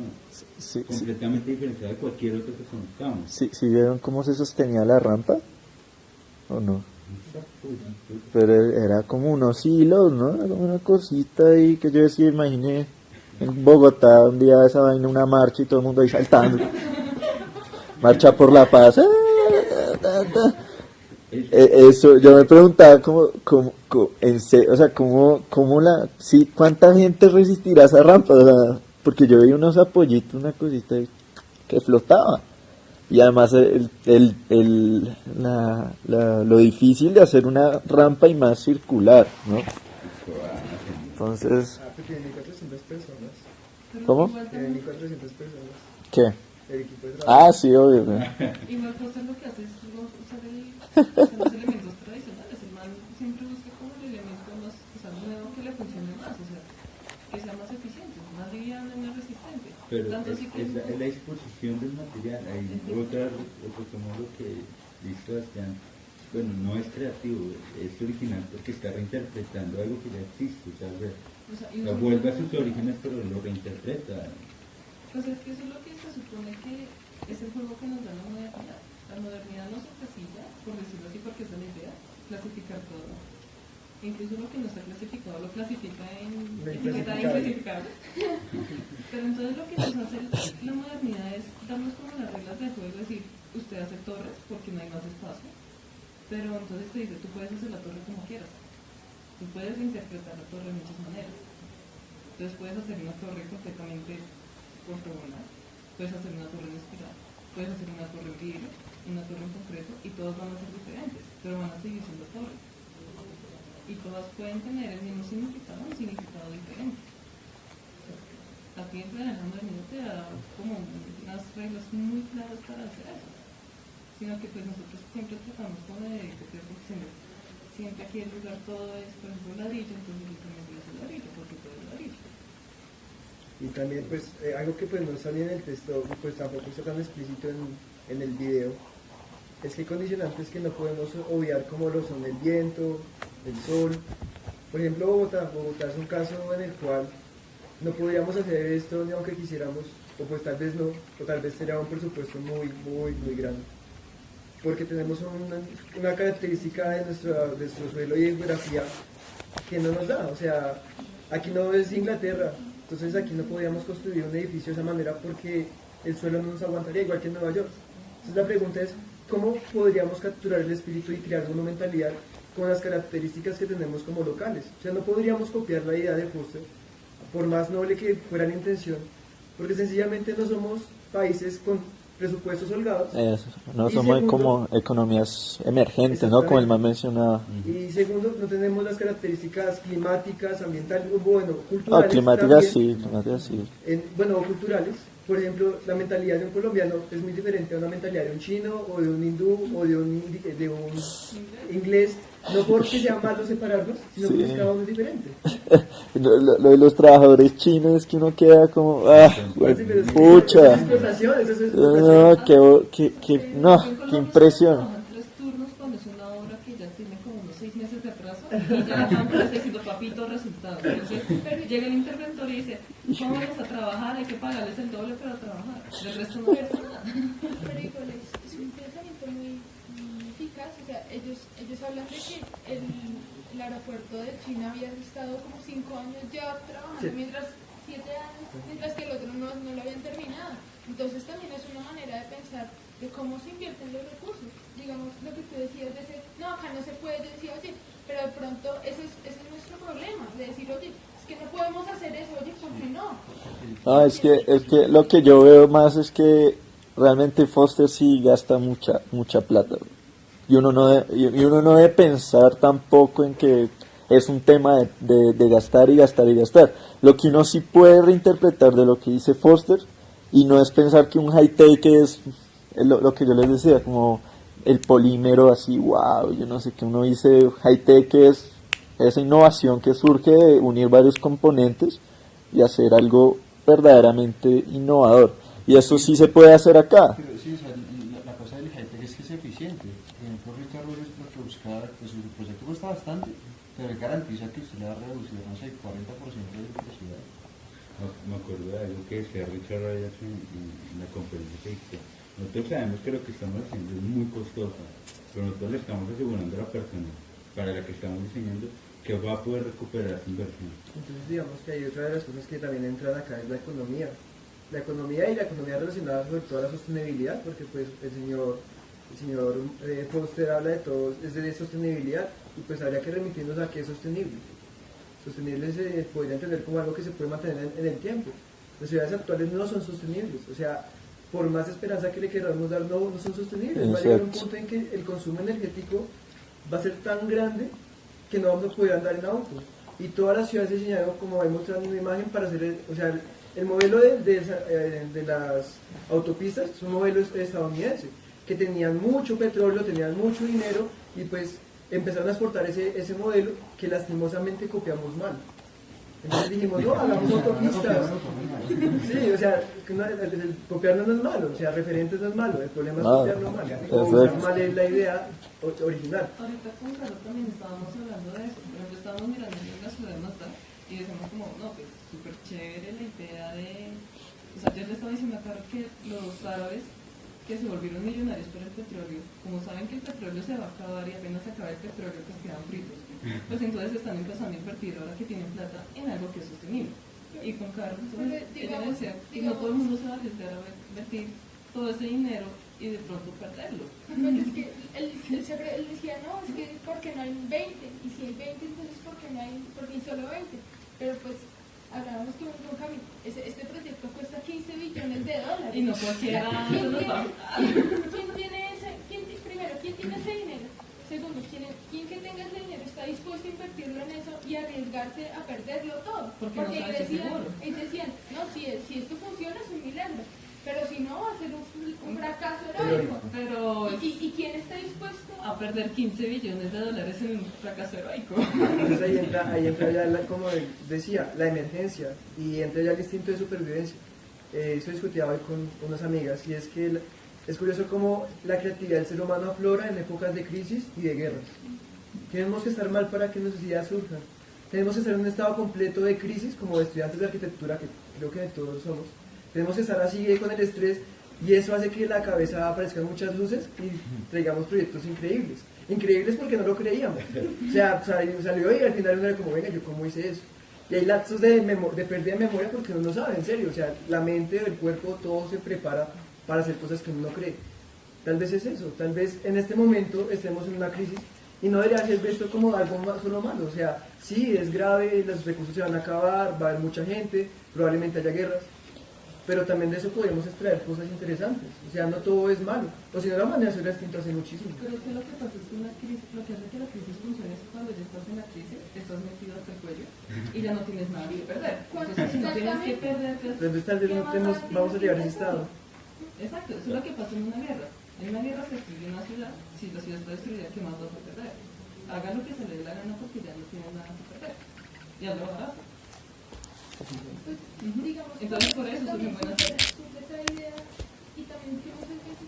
D: completamente diferenciado de cualquier otro que conozcamos.
A: ¿Sí vieron cómo se sostenía la rampa? ¿O no?
D: Exacto.
A: Pero era como unos hilos, ¿no? Era como una cosita ahí que yo decía, imaginé en Bogotá un día esa vaina, una marcha y todo el mundo ahí saltando. Marcha por la paz. Eso, yo me preguntaba ¿cuánta gente resistirá esa rampa? O sea, porque yo veía unos apoyitos, una cosita ahí que flotaba. Y además lo difícil de hacer una rampa y más circular, ¿no? Entonces,
E: Tienen 400 personas.
B: Pero
A: ¿cómo?
B: igual
E: Tienen
B: también-
E: 400 personas.
A: ¿qué?
E: El equipo de trabajo.
A: Ah, sí, obvio, ¿no?
B: Igual Foster lo que hace es usar los elementos tradicionales. El man siempre busca como el elemento más, o sea, nuevo que le funcione más, o sea, que sea más eficiente, más liviano y más resistente.
D: Pero
B: Tanto así que
D: es la disposición del material. Hay otro como lo que dice Sebastián, bueno, no es creativo, es original porque está reinterpretando algo que ya existe, o sea,
B: y
D: lo
B: nosotros-
D: vuelve a sus orígenes pero lo reinterpreta.
B: Pues es que eso es lo que se supone que es el juego que nos da la modernidad. La modernidad nos encasilla, por decirlo así, porque esa es la idea, clasificar todo. Incluso lo que no está clasificado lo clasifica en etiqueta inclasificable. Pero entonces lo que nos hace la modernidad es darnos como las reglas del juego, es decir, usted hace torres porque no hay más espacio, pero entonces te dice, tú puedes hacer la torre como quieras. Tú puedes interpretar la torre de muchas maneras. Entonces puedes hacer una torre completamente ortogonal, puedes hacer una torre en espiral, puedes hacer una torre en vidrio, una torre en concreto, y todas van a ser diferentes, pero van a seguir siendo torres. Y todas pueden tener el mismo significado, un significado diferente. La ciencia de la modernidad te da como unas reglas muy claras para hacer eso. Sino que pues nosotros siempre tratamos como de porque siempre aquí el lugar todo es, por ejemplo, ladrillo, entonces yo también voy a hacer ladrillo, porque todo es ladrillo.
E: Y también pues algo que pues no sale en el texto, pues tampoco está tan explícito en el video, es que hay condicionantes que no podemos obviar como lo son el viento, el sol. Por ejemplo, Bogotá es un caso en el cual no podríamos hacer esto ni aunque quisiéramos, o pues tal vez no, o tal vez sería un presupuesto muy grande. Porque tenemos una característica de nuestro suelo y geografía que no nos da. O sea, aquí no es Inglaterra, entonces aquí no podríamos construir un edificio de esa manera porque el suelo no nos aguantaría, igual que en Nueva York. Entonces la pregunta es, ¿cómo podríamos capturar el espíritu y crear monumentalidad con las características que tenemos como locales? O sea, no podríamos copiar la idea de Foster, por más noble que fuera la intención, porque sencillamente no somos países con presupuestos holgados.
A: No
E: Y
A: somos
E: segundo,
A: como economías emergentes, ¿no? Como el más mencionado.
E: Y segundo, no tenemos las características climáticas, ambientales, bueno, culturales.
A: Climáticas
E: también.
A: sí, climáticas sí.
E: Bueno, culturales. Por ejemplo, la mentalidad de un colombiano es muy diferente a una mentalidad de un chino o de un hindú o de un inglés. No porque sea malo separarnos, sino
A: Sí.
E: porque cada uno es diferente.
A: Lo de los trabajadores chinos que uno queda como,
E: Pero es
A: pucha.
E: explotación, eso es
A: No,
E: explotación.
A: no,
B: En
A: qué
B: Colombia
A: impresión.
B: se trabajan 3 turnos cuando es una obra que ya tiene como unos 6 meses de atraso y ya la está diciendo papito resultado. Entonces llega el interventor y dice, ¿cómo vamos a trabajar? Hay que pagarles el doble para trabajar. Del resto no pasa nada.
H: Pero igual es un pensamiento muy eficaz, o sea, ellos hablan de que el aeropuerto de China había estado como 5 años ya trabajando,
E: Sí.
H: mientras 7 años, mientras que el otro no lo habían terminado. Entonces también es una manera de pensar de cómo se invierten los recursos. Digamos, lo que tú decías de ese, no, acá no se puede, yo decía, oye, pero de pronto ese es nuestro problema, de decir, oye, es que no podemos hacer eso, oye, ¿por qué no?
A: No, es que lo que yo veo más es que realmente Foster sí gasta mucha plata. Y uno no debe pensar tampoco en que es un tema de gastar y gastar y gastar. Lo que uno sí puede reinterpretar de lo que dice Foster, y no es pensar que un high-tech es lo que yo les decía, como el polímero así, wow, yo no sé, que uno dice high-tech es esa innovación que surge de unir varios componentes y hacer algo verdaderamente innovador. Y eso sí se puede hacer acá.
I: Pero sí, o sea, la cosa del high-tech es que es eficiente. Por ejemplo, Richard Rogers lo que buscaba, pues su proyecto cuesta bastante, pero él garantiza que usted le va a reducir, no sé, 40% de velocidad.
D: Me acuerdo de algo que decía Richard Rogers en la conferencia que hizo. Nosotros sabemos que lo que estamos haciendo es muy costoso, pero nosotros le estamos asegurando a la persona para la que estamos diseñando que va a poder recuperar su inversión.
E: Entonces digamos que hay otra de las cosas que también entran acá es la economía. La economía y la economía relacionada sobre todo a la sostenibilidad, porque pues el señor Foster habla de todo, es de sostenibilidad, y pues habría que remitirnos a qué es sostenible. Sostenible se podría entender como algo que se puede mantener en el tiempo. Las ciudades actuales no son sostenibles, o sea, por más esperanza que le queramos dar, no son sostenibles. Va a llegar un punto en que el consumo energético va a ser tan grande que no vamos a poder andar en auto. Y todas las ciudades se diseñaron, como he mostrado en una imagen, para hacer, o sea, el modelo de las autopistas es un modelo estadounidense, que tenían mucho petróleo, tenían mucho dinero, y pues empezaron a exportar ese modelo que lastimosamente copiamos mal. Entonces dijimos, no, hagamos autopistas. Sí, o sea, el copiar no es malo, o sea, referentes no es malo, el problema es copiarlo mal. Copiar mal es la idea original.
B: Ahorita con Carlos también estábamos hablando de eso, por ejemplo, estábamos mirando en la ciudad de Mazda y decíamos como, no, pues súper chévere la idea de... O sea, yo le estaba diciendo a Carlos que los árabes que se volvieron millonarios por el petróleo, como saben que el petróleo se va a acabar y apenas se acaba el petróleo, pues quedan fritos. Pues entonces están empezando a invertir ahora que tienen plata en algo que es sostenible. Y con Carlos, entonces, ella decía que no todo el mundo se va a arriesgar a invertir todo ese dinero y de pronto perderlo.
H: Pues es que él decía, no, es que porque no hay 20, y si hay 20, entonces porque no hay, porque hay solo 20. Pero pues hablábamos con Camilo, este proyecto cuesta 15 billones de dólares.
B: Y no cualquiera se los da.
H: Primero, ¿quién tiene ese dinero? Segundo, ¿quién que tenga ese dinero está dispuesto a invertirlo en eso y arriesgarse a perderlo todo?
B: Porque no sabe si seguro.
H: Ellos decían, no, si esto funciona es un milagro, pero si no va a ser un fracaso heroico.
B: Pero
H: ¿Y quién está dispuesto
B: a perder 15 billones de dólares en un fracaso heroico?
E: Entonces ahí entra ya, como decía, la emergencia, y entra ya el instinto de supervivencia. Eso discutía hoy con unas amigas, y es que es curioso cómo la creatividad del ser humano aflora en épocas de crisis y de guerras. Tenemos que estar mal para que nuestras ideas surjan. Tenemos que estar en un estado completo de crisis, como estudiantes de arquitectura, que creo que todos somos. Tenemos que estar así con el estrés, y eso hace que en la cabeza aparezcan muchas luces y traigamos proyectos increíbles. Increíbles porque no lo creíamos. O sea, salió y al final uno era como, venga, ¿yo cómo hice eso? Y hay lapsos de pérdida de memoria porque uno no sabe, en serio. O sea, la mente, el cuerpo, todo se prepara para hacer cosas que uno no cree. Tal vez es eso, tal vez en este momento estemos en una crisis y no debería ser visto como algo solo malo. O sea, sí, es grave, los recursos se van a acabar, va a haber mucha gente, probablemente haya guerras, pero también de eso podemos extraer cosas interesantes. O sea, no todo es malo, o si no la manera sería distinta hace muchísimo.
B: Pero es que lo que pasa es que una crisis, lo que hace que la crisis funcione es cuando ya estás en la crisis, estás metido hasta el cuello y ya no tienes nada que perder. Entonces, si no tienes que perder,
E: entonces tal vez vamos a llegar a ese estado.
B: Exacto, eso es lo que pasa en una guerra. En una guerra se destruye una ciudad, si la ciudad está destruida, ¿qué más vas a perder? Haga lo que se le dé la gana porque ya no tienes nada que perder. Ya lo barato.
H: pues, digamos,
B: Entonces por eso surgen buenas ideas.
H: surge esa idea, y también que muchas veces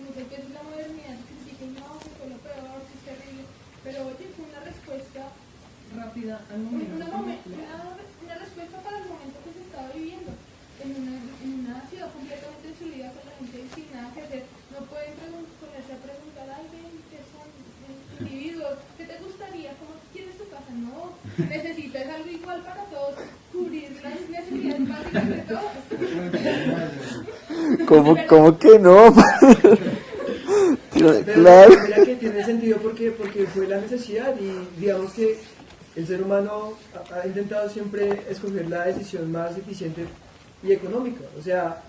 H: muchas veces la modernidad critica y no, que fue lo peor, que es terrible, pero oye, fue una respuesta
B: Rápida al momento.
H: una respuesta para el momento que se estaba viviendo en una ciudad completamente destruida, con la gente sin nada que hacer. No pueden ponerse a preguntar a alguien que son individuos, ¿qué te gustaría? ¿Cómo quieres tu casa? No, necesitas algo igual para todos, cubrir las necesidades básicas de todos.
A: ¿Cómo que no?
E: Pero
A: Claro.
E: mira que tiene sentido porque fue la necesidad, y digamos que el ser humano ha intentado siempre escoger la decisión más eficiente y económica. O sea,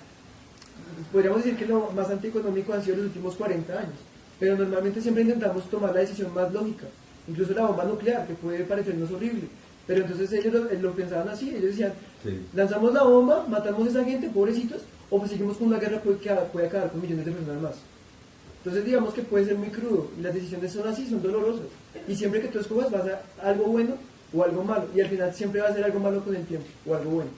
E: podríamos decir que lo más antieconómico han sido los últimos 40 años, pero normalmente siempre intentamos tomar la decisión más lógica, incluso la bomba nuclear, que puede parecernos horrible, pero entonces ellos lo pensaban así. Ellos decían,
D: Sí.
E: lanzamos la bomba, matamos a esa gente, pobrecitos, o pues seguimos con una guerra que puede acabar con millones de personas más. Entonces digamos que puede ser muy crudo, y las decisiones son así, son dolorosas, y siempre que tú escojas vas a algo bueno o algo malo, y al final siempre va a ser algo malo con el tiempo, o algo bueno.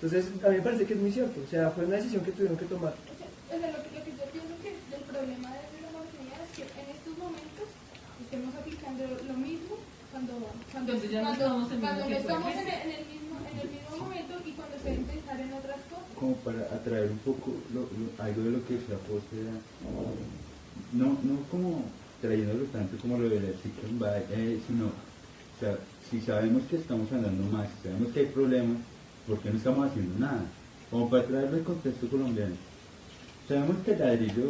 E: Entonces a mí me parece que es muy cierto, o sea, fue una decisión que tuvieron que tomar.
H: O sea, lo que yo pienso que el problema de la marginalidad es que en estos momentos estemos aplicando lo mismo cuando
B: Entonces ya no estamos en
H: cuando no
B: el
H: estamos
B: mismo
H: en el mismo momento y cuando se deben pensar en otras cosas.
D: Como para atraer un poco algo de lo que se aposta, no como trayéndolo tanto como lo del ciclo, sino, o sea, si sabemos que estamos andando más, si sabemos que hay problemas, ¿por qué no estamos haciendo nada? Como para traerlo al contexto colombiano. Sabemos que el ladrillo,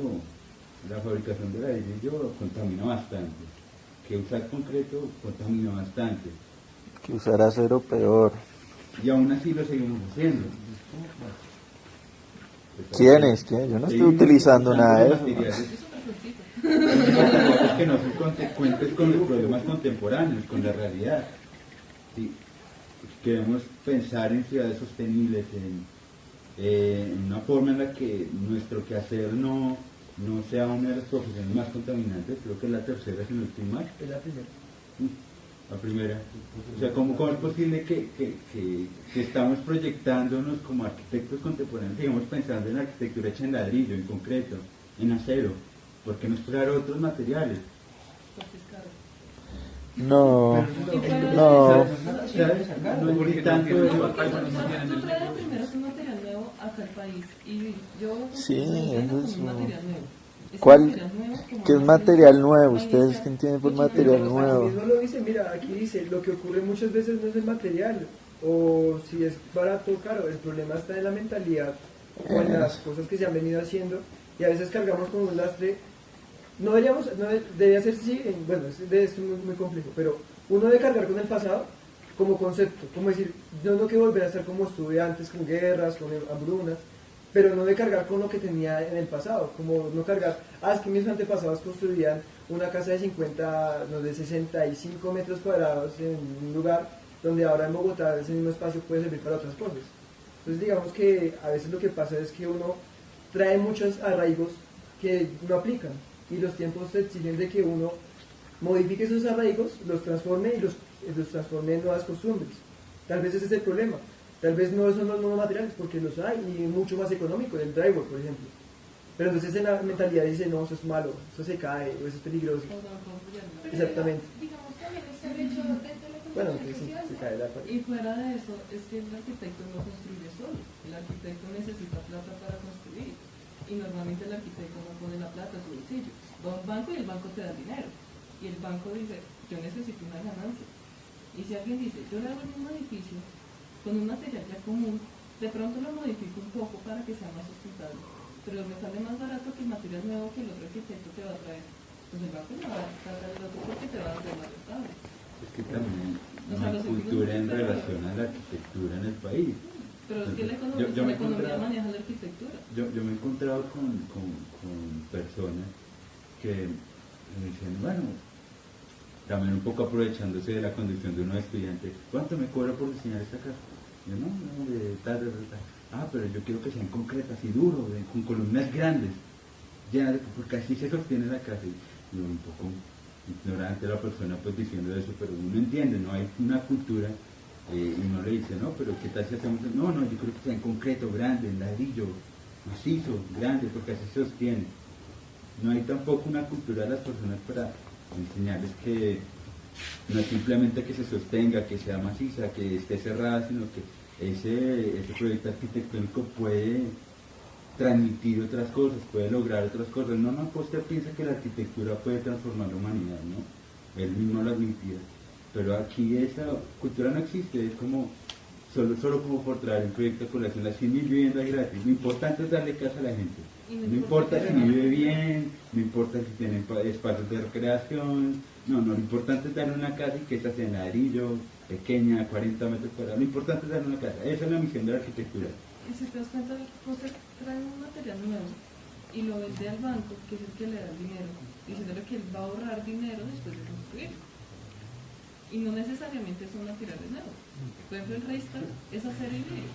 D: la fabricación del ladrillo contamina bastante, que usar concreto contamina bastante,
A: Que usar acero peor.
D: y aún así lo seguimos haciendo.
A: ¿Quiénes? ¿Quién? Yo no estoy utilizando nada de eso.
D: Materiales que no son consecuentes con los problemas contemporáneos, con la realidad. Sí. Queremos pensar en ciudades sostenibles, en una forma en la que nuestro quehacer no sea una de las profesiones más contaminantes. Creo que es la tercera, si no estoy mal.
E: Es la primera.
D: La primera. O sea, ¿cómo es posible que estamos proyectándonos como arquitectos contemporáneos, digamos, pensando en arquitectura hecha en ladrillo, en concreto, en acero? ¿Por qué no explorar otros materiales?
B: Porque es caro.
A: No,
B: Y
A: no.
D: ¿Sabes? No es tanto
B: No,
D: eso.
B: porque tú traes primero un material nuevo acá al país y yo
A: Sí, eso es
B: un material nuevo. Ese
A: ¿Cuál?
B: material nuevo, como
A: ¿Qué es
B: no
A: material
B: se
A: nuevo?
B: va a
A: ¿Ustedes
B: iniciar.
A: qué entienden por
B: Mucho
A: material
B: tiempo.
A: nuevo?
E: Aquí mismo lo dice, mira, aquí dice, lo que ocurre muchas veces no es el material, o si es barato o caro, el problema está en la mentalidad o en las cosas que se han venido haciendo, y a veces cargamos con un lastre. Debería ser, sí, bueno, es muy complejo, pero uno debe cargar con el pasado como concepto, como decir, yo no quiero volver a estar como estuve antes, con guerras, con hambrunas, pero no de cargar con lo que tenía en el pasado, como no cargar, es que mis antepasados construían una casa de 50, no, de 65 metros cuadrados en un lugar donde ahora en Bogotá ese mismo espacio puede servir para otras cosas. Entonces digamos que a veces lo que pasa es que uno trae muchos arraigos que no aplican, y los tiempos te exigen de que uno modifique esos arraigos, los transforme y los transforme en nuevas costumbres. Tal vez ese es el problema. Tal vez no son los nuevos materiales, porque los hay, y mucho más económico, el drywall, por ejemplo. Pero entonces en la mentalidad dice, no, eso es malo, eso se cae, o eso es peligroso.
H: Pero
E: Exactamente.
H: digamos también está el hecho de la
E: Bueno,
H: construcción
E: que sí,
H: social.
E: se cae la pared.
B: Y fuera de eso, es que el arquitecto no construye solo. El arquitecto necesita plata para construir. Y normalmente el arquitecto no pone la plata en su bolsillo. Va a un banco y el banco te da dinero. Y el banco dice, yo necesito una ganancia. Y si alguien dice, yo le hago el mismo edificio con un material ya común, de pronto lo modifico un poco para que sea más sustentable. Pero me sale más barato que el material nuevo que el otro arquitecto te va a traer. Pues el banco no va a tratar el otro porque te va a hacer más rentable.
D: Es que también
B: O sea,
D: no hay
B: los
D: cultura en
B: edificios
D: relación a la arquitectura en el país.
B: Pero es que la
D: Yo
B: economía,
D: me
B: la
D: he
B: economía
D: encontrado-
B: maneja la arquitectura.
D: Yo me he encontrado con personas que me dicen, bueno, también un poco aprovechándose de la condición de unos estudiantes, ¿cuánto me cobra por diseñar esta casa? Yo no, de tal. Pero yo quiero que sean concretas y duro, con columnas grandes, llenas de, porque así se sostiene la casa. Y yo un poco ignorante la persona pues diciendo eso, pero uno entiende, no hay una cultura. Y uno le dice, no, pero ¿qué tal si hacemos? No, yo creo que sea en concreto, grande, en ladrillo, macizo, grande, porque así se sostiene. No hay tampoco una cultura de las personas para enseñarles que no es simplemente que se sostenga, que sea maciza, que esté cerrada, sino que ese proyecto arquitectónico puede transmitir otras cosas, puede lograr otras cosas. No, pues usted piensa que la arquitectura puede transformar la humanidad, ¿no? Él mismo lo admitía. Pero aquí esa cultura no existe, es como solo como por traer un proyecto de colación, las 100.000 viviendas gratis. Lo importante es darle casa a la gente. No importa si vive bien, no importa si tiene espacios de recreación, no, lo importante es darle una casa y que esa sea en ladrillo, pequeña, 40 metros cuadrados. Lo importante es darle una casa. Esa es la misión de la arquitectura.
B: Y si te das cuenta, usted trae un material nuevo y lo vende al banco, que es el que le da el dinero, diciéndole que él va a ahorrar dinero después de construir. Y no necesariamente son materiales nuevos. Por ejemplo, el Reistar es acero y vidrio.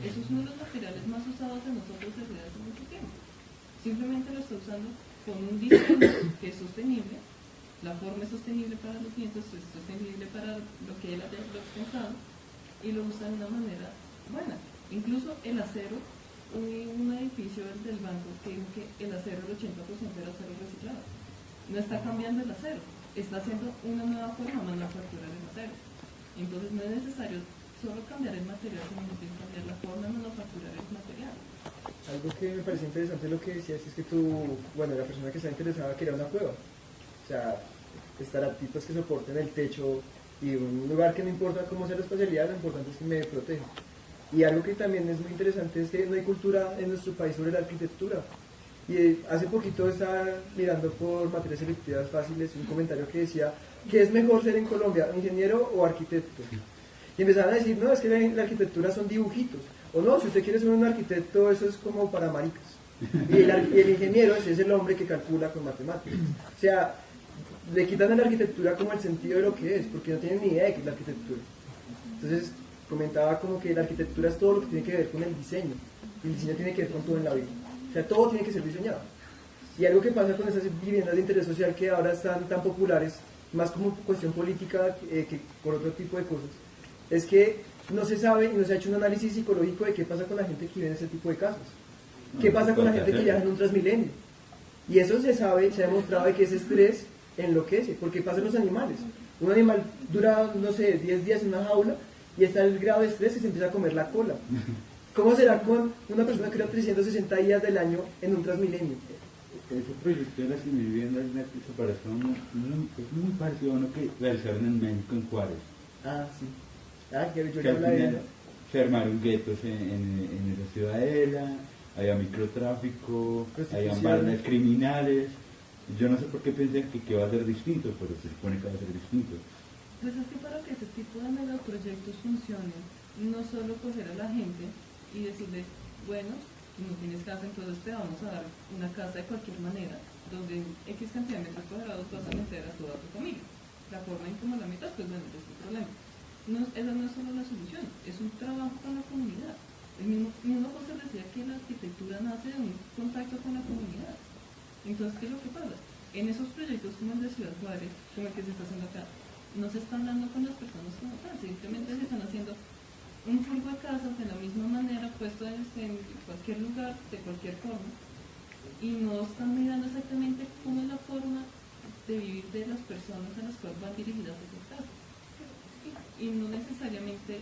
B: Eso es uno de los materiales más usados de nosotros desde hace mucho tiempo. Simplemente lo está usando con un diseño que es sostenible, la forma es sostenible para los clientes, es sostenible para lo que él haya pensado, y lo usa de una manera buena. Incluso el acero, un edificio del banco tiene que el acero, el 80% era acero reciclado. No está cambiando el acero, está haciendo una nueva forma de manufacturar el acero. Entonces no es necesario solo cambiar el material, sino que cambiar la forma de manufacturar el material.
E: Algo que me parece interesante lo que decías es que la persona que estaba interesada quería una cueva. O sea, estalactitas que soporten el techo y un lugar que no importa cómo sea la espacialidad, lo importante es que me proteja. Y algo que también es muy interesante es que no hay cultura en nuestro país sobre la arquitectura. Y hace poquito estaba mirando por materias selectivas fáciles un comentario que decía ¿qué es mejor ser en Colombia, ingeniero o arquitecto? Y empezaban a decir, no, es que la arquitectura son dibujitos. O no, si usted quiere ser un arquitecto, eso es como para maricas. Y el ingeniero es el hombre que calcula con matemáticas. O sea, le quitan a la arquitectura como el sentido de lo que es, porque no tienen ni idea de qué es la arquitectura. Entonces, comentaba como que la arquitectura es todo lo que tiene que ver con el diseño. Y el diseño tiene que ver con todo en la vida. O sea, todo tiene que ser diseñado. Y algo que pasa con esas viviendas de interés social que ahora están tan populares, más como cuestión política que por otro tipo de cosas, es que no se sabe y no se ha hecho un análisis psicológico de qué pasa con la gente que vive en ese tipo de casas. ¿Qué pasa con la gente que viaja en un Transmilenio? Y eso se sabe, se ha demostrado de que ese estrés enloquece, porque pasa en los animales. Un animal dura, no sé, 10 días en una jaula y está el grado de estrés y se empieza a comer la cola. ¿Cómo será con una persona que dura 360 días del año en un Transmilenio?
D: Ese proyecto de las viviendas se parece es muy parecido a uno que realizaron en México, en Juárez.
E: Ah, sí. Ah, que yo
D: Que al
E: habla de
D: final se armaron guetos en esa ciudadela, había microtráfico, había bandas criminales. Yo no sé por qué pensé que va a ser distinto, pero se supone que va a ser distinto.
B: Pues es que para que ese tipo de megaproyectos funcionen, no solo coger a la gente y decirle, bueno, si no tienes casa, entonces te vamos a dar una casa de cualquier manera, donde X cantidad de metros cuadrados vas a meter a toda tu familia. La forma en cómo la metas, pues bueno, es tu problema. Esa no es solo la solución, es un trabajo con la comunidad. El mismo José decía que la arquitectura nace de un contacto con la comunidad. Entonces, ¿qué es lo que pasa? En esos proyectos como el de Ciudad Juárez, como el que se está haciendo acá, no se están dando con las personas como tal, simplemente se están haciendo un flujo de casas de la misma manera, puestas en cualquier lugar, de cualquier forma, y no están mirando exactamente cómo es la forma de vivir de las personas a las cuales van dirigidas esas casas. Y no necesariamente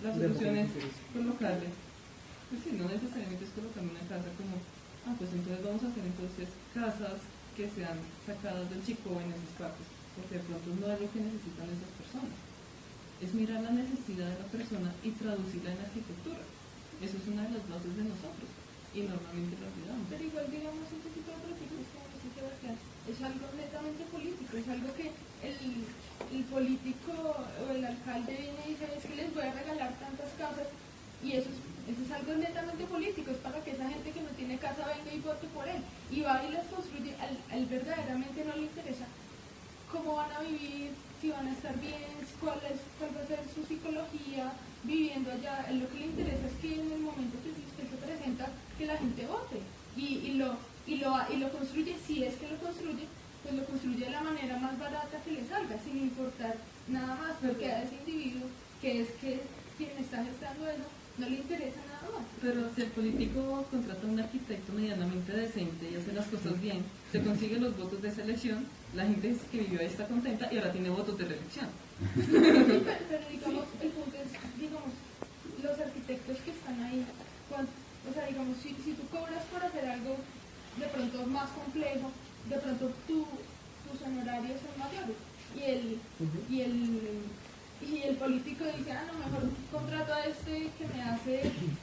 B: la solución es colocarle, pues sí, no necesariamente es colocarle una casa como, pues entonces vamos a hacer entonces casas que sean sacadas del Chicó en esos partes, porque de pronto no es lo que necesitan esas personas. Es mirar la necesidad de la persona y traducirla en arquitectura. Eso es una de las bases de nosotros y normalmente lo olvidamos.
H: Pero igual, digamos, este tipo de proyectos, como dice Sebastián, es algo netamente político, es algo que el político o el alcalde viene y dice, es que les voy a regalar tantas casas, y eso es algo netamente político, es para que esa gente que no tiene casa venga y vote por él, y va y las construye. Al verdaderamente no le interesa cómo van a vivir, si van a estar bien, cuál va a ser su psicología viviendo allá. Lo que le interesa es que en el momento que usted se presenta, que la gente vote y lo construye. Si es que lo construye, pues lo construye de la manera más barata que le salga, sin importar nada más, porque a ese individuo que es quien está gestando eso, no le interesa nada más.
B: Pero si el político contrata a un arquitecto medianamente decente y hace las cosas bien, se consigue los votos de esa elección, la gente que vivió ahí está contenta y ahora tiene votos de reelección.
H: Sí, pero digamos, el punto es, digamos, los arquitectos que están ahí, o sea, digamos, si tú cobras por hacer algo de pronto más complejo, de pronto tus honorarios son mayores, y el político dice, no, mejor contrato a este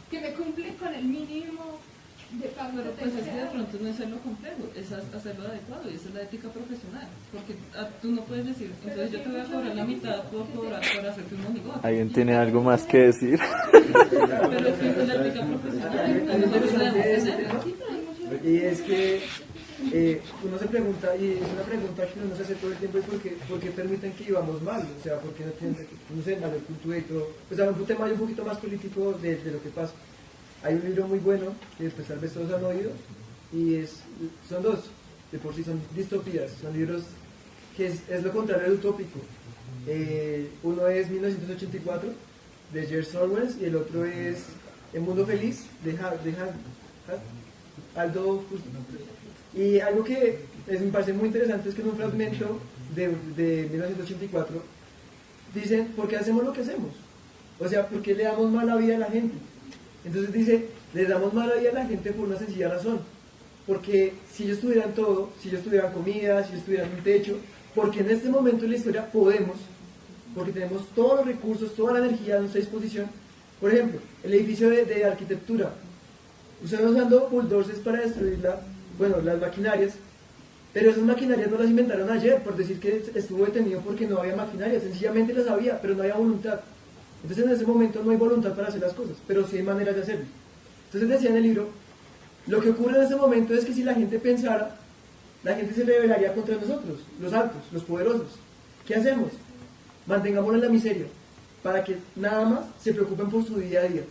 H: que me cumple con el mínimo de pago.
B: Pero pues es que de pronto no es hacerlo complejo, es hacerlo adecuado, y esa es la ética profesional, porque tú no puedes decir, entonces yo te voy a cobrar la mitad por hacerte un monigote.
A: ¿Alguien tiene algo más que decir?
B: Pero es que esa es la ética profesional.
E: Y es que uno se pregunta, y es una pregunta que uno se hace todo el tiempo, es ¿por qué permiten que vivamos mal? O sea, ¿por qué no tienen, no sé, mayor cultura y todo? Pues un tema un poquito más político de lo que pasa. Hay un libro muy bueno, que pues tal vez todos han oído, y son dos. de por sí son distopías, son libros que es lo contrario del utópico. Uno es 1984 de George Orwell y el otro es El Mundo Feliz de Aldo Huxley. Y algo que me parece muy interesante es que en un fragmento de 1984 dicen, ¿por qué hacemos lo que hacemos? O sea, ¿por qué le damos mala vida a la gente? Entonces dice, le damos mala vida a la gente por una sencilla razón. Porque si ellos tuvieran todo, si ellos tuvieran comida, si ellos tuvieran un techo, porque en este momento en la historia podemos, porque tenemos todos los recursos, toda la energía a nuestra disposición. Por ejemplo, el edificio de arquitectura. Ustedes usando bulldozers para destruirla, bueno, las maquinarias, pero esas maquinarias no las inventaron ayer, por decir que estuvo detenido porque no había maquinaria, sencillamente las había, pero no había voluntad. Entonces en ese momento no hay voluntad para hacer las cosas, pero sí hay maneras de hacerlo. Entonces decía en el libro, lo que ocurre en ese momento es que si la gente pensara, la gente se rebelaría contra nosotros, los altos, los poderosos. ¿Qué hacemos? Mantengámoslo en la miseria, para que nada más se preocupen por su día a día.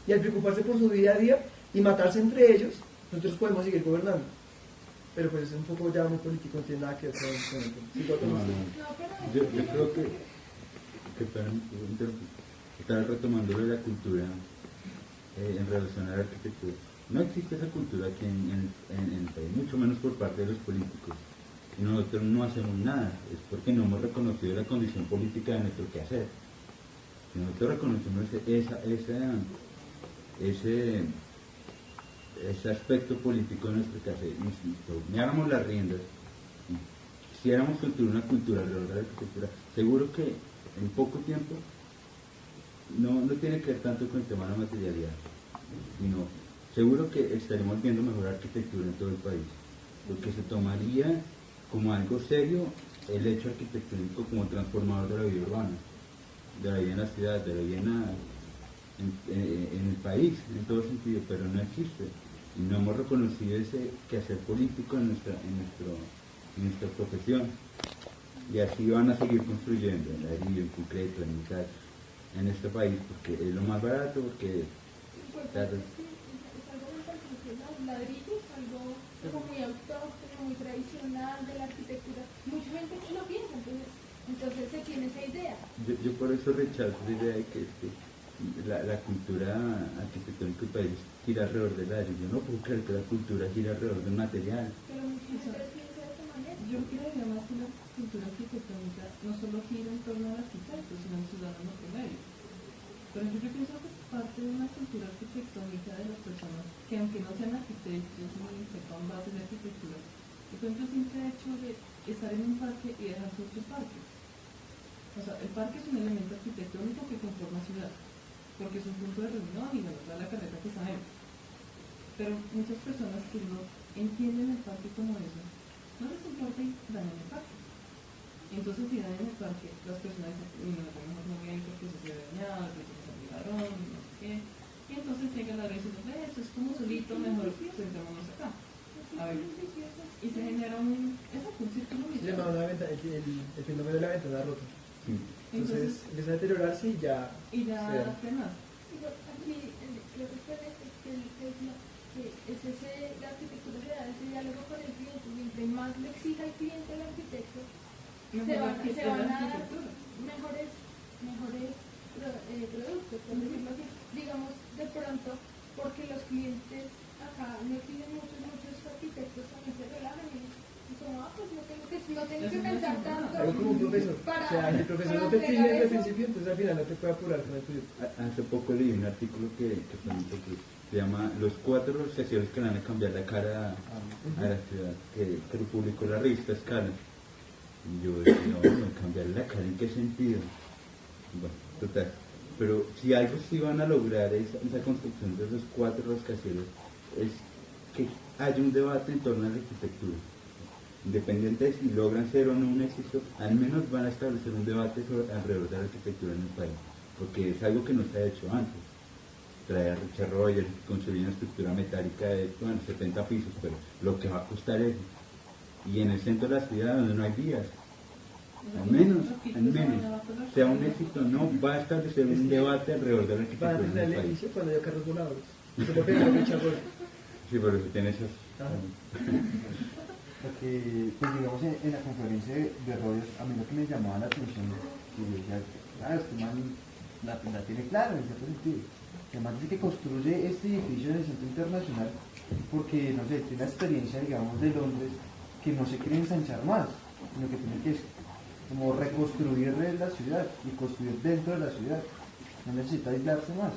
E: Y al preocuparse por su día a día y matarse entre ellos, nosotros podemos seguir gobernando. Pero pues es un poco ya muy político, no tiene nada que ver con el
D: Yo creo que estar retomando lo de la cultura en relación a la arquitectura. No existe esa cultura aquí en el país, mucho menos por parte de los políticos. Y nosotros no hacemos nada, es porque no hemos reconocido la condición política de nuestro quehacer. Si nosotros reconocemos ese aspecto político de nuestro quehacer, y si tomáramos las riendas, y hiciéramos una cultura alrededor de la arquitectura, seguro que en poco tiempo no tiene que ver tanto con el tema de la materialidad, sino seguro que estaremos viendo mejor arquitectura en todo el país, porque se tomaría como algo serio el hecho arquitectónico como transformador de la vida urbana, de la vida en la ciudad, de la vida en el país, en todo sentido, pero no existe. Y no hemos reconocido ese quehacer político en nuestra profesión. Y así van a seguir construyendo en ladrillo, en concreto, en metal, en este país, porque es lo más barato, porque... Claro,
H: Los ladrillos, algo como muy autóctono, muy tradicional de la arquitectura. Mucha gente no lo piensa, entonces se tiene esa idea.
D: Yo por eso rechazo la idea de que la cultura arquitectónica del país gira alrededor del ladrillo. Yo no puedo creer que la cultura gira alrededor del material.
H: Pero mucha gente lo piensa de esta manera.
B: Yo creo además que la cultura arquitectónica no solo gira en torno al arquitecto, sino al ciudadano promedio. Por ejemplo, yo pienso que parte de una cultura arquitectónica de las personas que aunque no sean arquitectos ni sepan bases de arquitectura, por ejemplo, el simple hecho de estar en un parque y dejarse otro parque. O sea, el parque es un elemento arquitectónico que conforma ciudad, porque es un punto de reunión y bueno, toda la carreta que sabemos. Pero muchas personas que no entienden el parque como eso, no les importa y dañan el parque. Entonces, si dañan el parque, las personas dicen, no, mejor no voy a ir porque se ve dañado, porque es un ladrón, no sé qué. Y entonces llega la red y dice, esto es como solito, mejor sentémonos acá. A ver. Y se genera un círculo
E: Se llama el fenómeno de la ventana rota.
D: Sí.
E: Entonces empieza a deteriorarse y ya
B: frenas.
H: Aquí lo que puede es que la arquitectura se da ese diálogo con el cliente, mientras más le exija el cliente al arquitecto, se van a dar mejores productos, por decirlo así. Digamos, de pronto, porque los clientes acá no exigen muchos arquitectos también se relajan y como, pues no tengo que pensar tanto.
E: algo como un profesor. O sea, el profesor no te exige desde el principio, entonces al final no te puede apurar con el tuyo.
D: Hace poco leí un artículo que se llama Los 4 rascacielos que le van a cambiar la cara a la ciudad, que lo publicó la revista Escala. Y yo decía, no, cambiar la cara, ¿en qué sentido? Bueno, total. Pero si algo sí van a lograr esa construcción de esos 4 rascacielos, es que haya un debate en torno a la arquitectura. Independiente de si logran ser o no un éxito, al menos van a establecer un debate alrededor de la arquitectura en el país, porque es algo que no se ha hecho antes. Traer a Richard Rogers, construir una estructura metálica de 70 pisos, pero lo que va a costar eso. Y en el centro de la ciudad donde no hay vías, al menos, sea un éxito, no va a establecer un debate alrededor de la arquitectura
E: Van a
D: en
E: tener
D: el
E: el
D: país.
E: edificio cuando haya carros voladores. Se lo pega a Richard Rogers.
D: Sí, pero si tiene esas...
I: porque, pues digamos, en la conferencia de Rogers, a mí lo que me llamaba la atención, y yo decía, este man la tiene clara en cierto sentido. Además dice que construye este edificio en el Centro Internacional porque, no sé, tiene la experiencia, digamos, de Londres, que no se quiere ensanchar más, sino que tiene que como reconstruir la ciudad y construir dentro de la ciudad. No necesita aislarse más.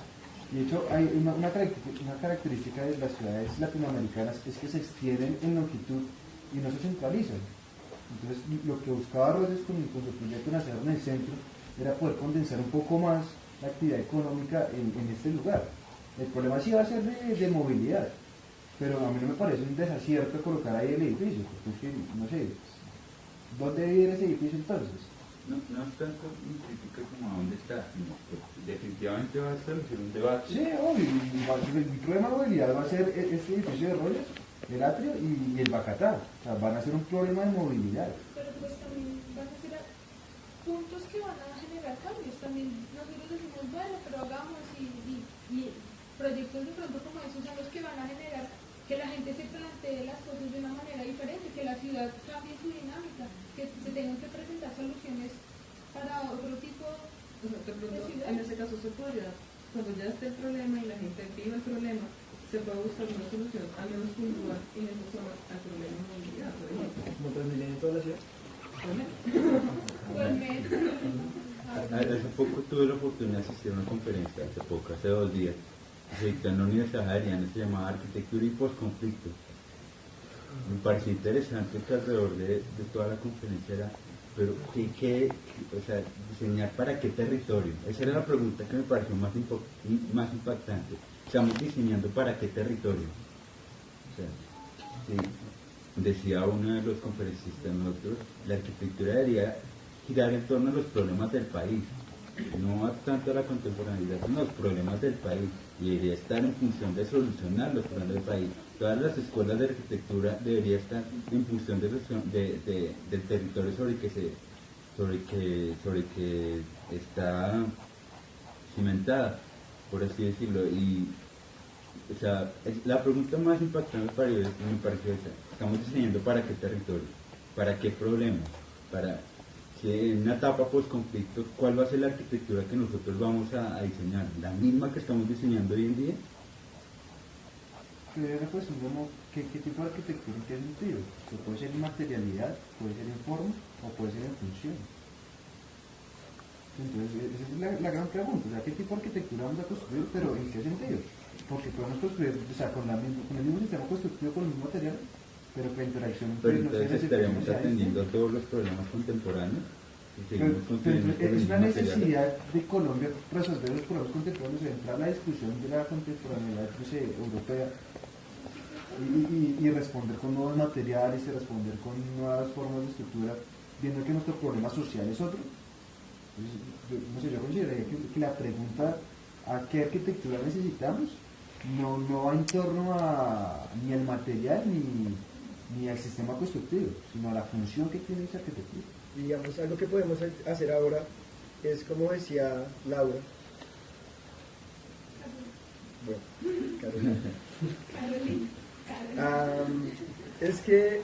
I: De hecho, hay una característica de las ciudades latinoamericanas es que se extienden en longitud y no se centralizan. Entonces, lo que buscaba Rogers con su proyecto en hacerlo en el centro era poder condensar un poco más la actividad económica en este lugar. El problema sí va a ser de movilidad, pero a mí no me parece un desacierto colocar ahí el edificio, porque es que, no sé, ¿dónde debe ir ese edificio entonces?
D: No es tanto mi crítica como a dónde está, sino que definitivamente va a establecer un debate.
I: Sí, obvio, el problema de movilidad va a ser este edificio de Rogers, el atrio y el Bacatá. O sea, van a ser un problema de movilidad.
H: Pero pues también van a ser puntos que van a generar cambios. También nosotros decimos, bueno, pero hagamos y proyectos de pronto como esos son los que van a generar que la gente se plantee las cosas de una manera diferente, que la ciudad cambie su dinámica, que se tengan que presentar soluciones para otro tipo
B: O sea, de pronto,
H: de ciudad.
B: en ese caso se podría, cuando ya esté el problema y la gente viva el problema, se puede buscar una solución, al menos puntual, en esa zona al problema de movilidad, por ejemplo.
E: Como Transmilenio en toda la ciudad.
H: O el metro.
D: Hace poco tuve la oportunidad de asistir a una conferencia, hace 2 días, se dictó en la Universidad Javeriana, se llamaba Arquitectura y Postconflicto. Me pareció interesante que alrededor de toda la conferencia era, pero o sea, diseñar para qué territorio. Esa era la pregunta que me pareció más impactante. Estamos diseñando para qué territorio. O sea, sí, decía uno de los conferencistas, nosotros, la arquitectura debería girar en torno a los problemas del país, no tanto a la contemporaneidad, sino a los problemas del país, y debería estar en función de solucionar los problemas del país. Todas las escuelas de arquitectura deberían estar en función del territorio sobre que está cimentada, por así decirlo. Y o sea, la pregunta más impactante me pareció esa: estamos diseñando para qué territorio, para qué problemas, para que en una etapa post-conflicto, ¿cuál va a ser la arquitectura que nosotros vamos a diseñar? ¿La misma que estamos diseñando hoy en día?
I: Pero era cuestión como, ¿qué tipo de arquitectura en qué sentido? O puede ser en materialidad, puede ser en forma, o puede ser en función. Entonces, esa es la gran pregunta, o sea, ¿qué tipo de arquitectura vamos a construir, pero en qué sentido? Porque podemos construir, o sea, con el mismo sistema constructivo, con los mismos materiales, pero que la interacción...
D: Pero entonces estaríamos atendiendo a todos los problemas contemporáneos.
I: Es una necesidad de Colombia resolver los problemas contemporáneos, entrar a la discusión de la contemporaneidad europea y responder con nuevos materiales y responder con nuevas formas de estructura, viendo que nuestro problema social es otro. Entonces, yo consideraría que la pregunta a qué arquitectura necesitamos no va en torno a ni al material ni al sistema constructivo, sino a la función que tiene esa arquitectura.
E: Digamos, algo que podemos hacer ahora es, como decía Laura, bueno, Carolina, es que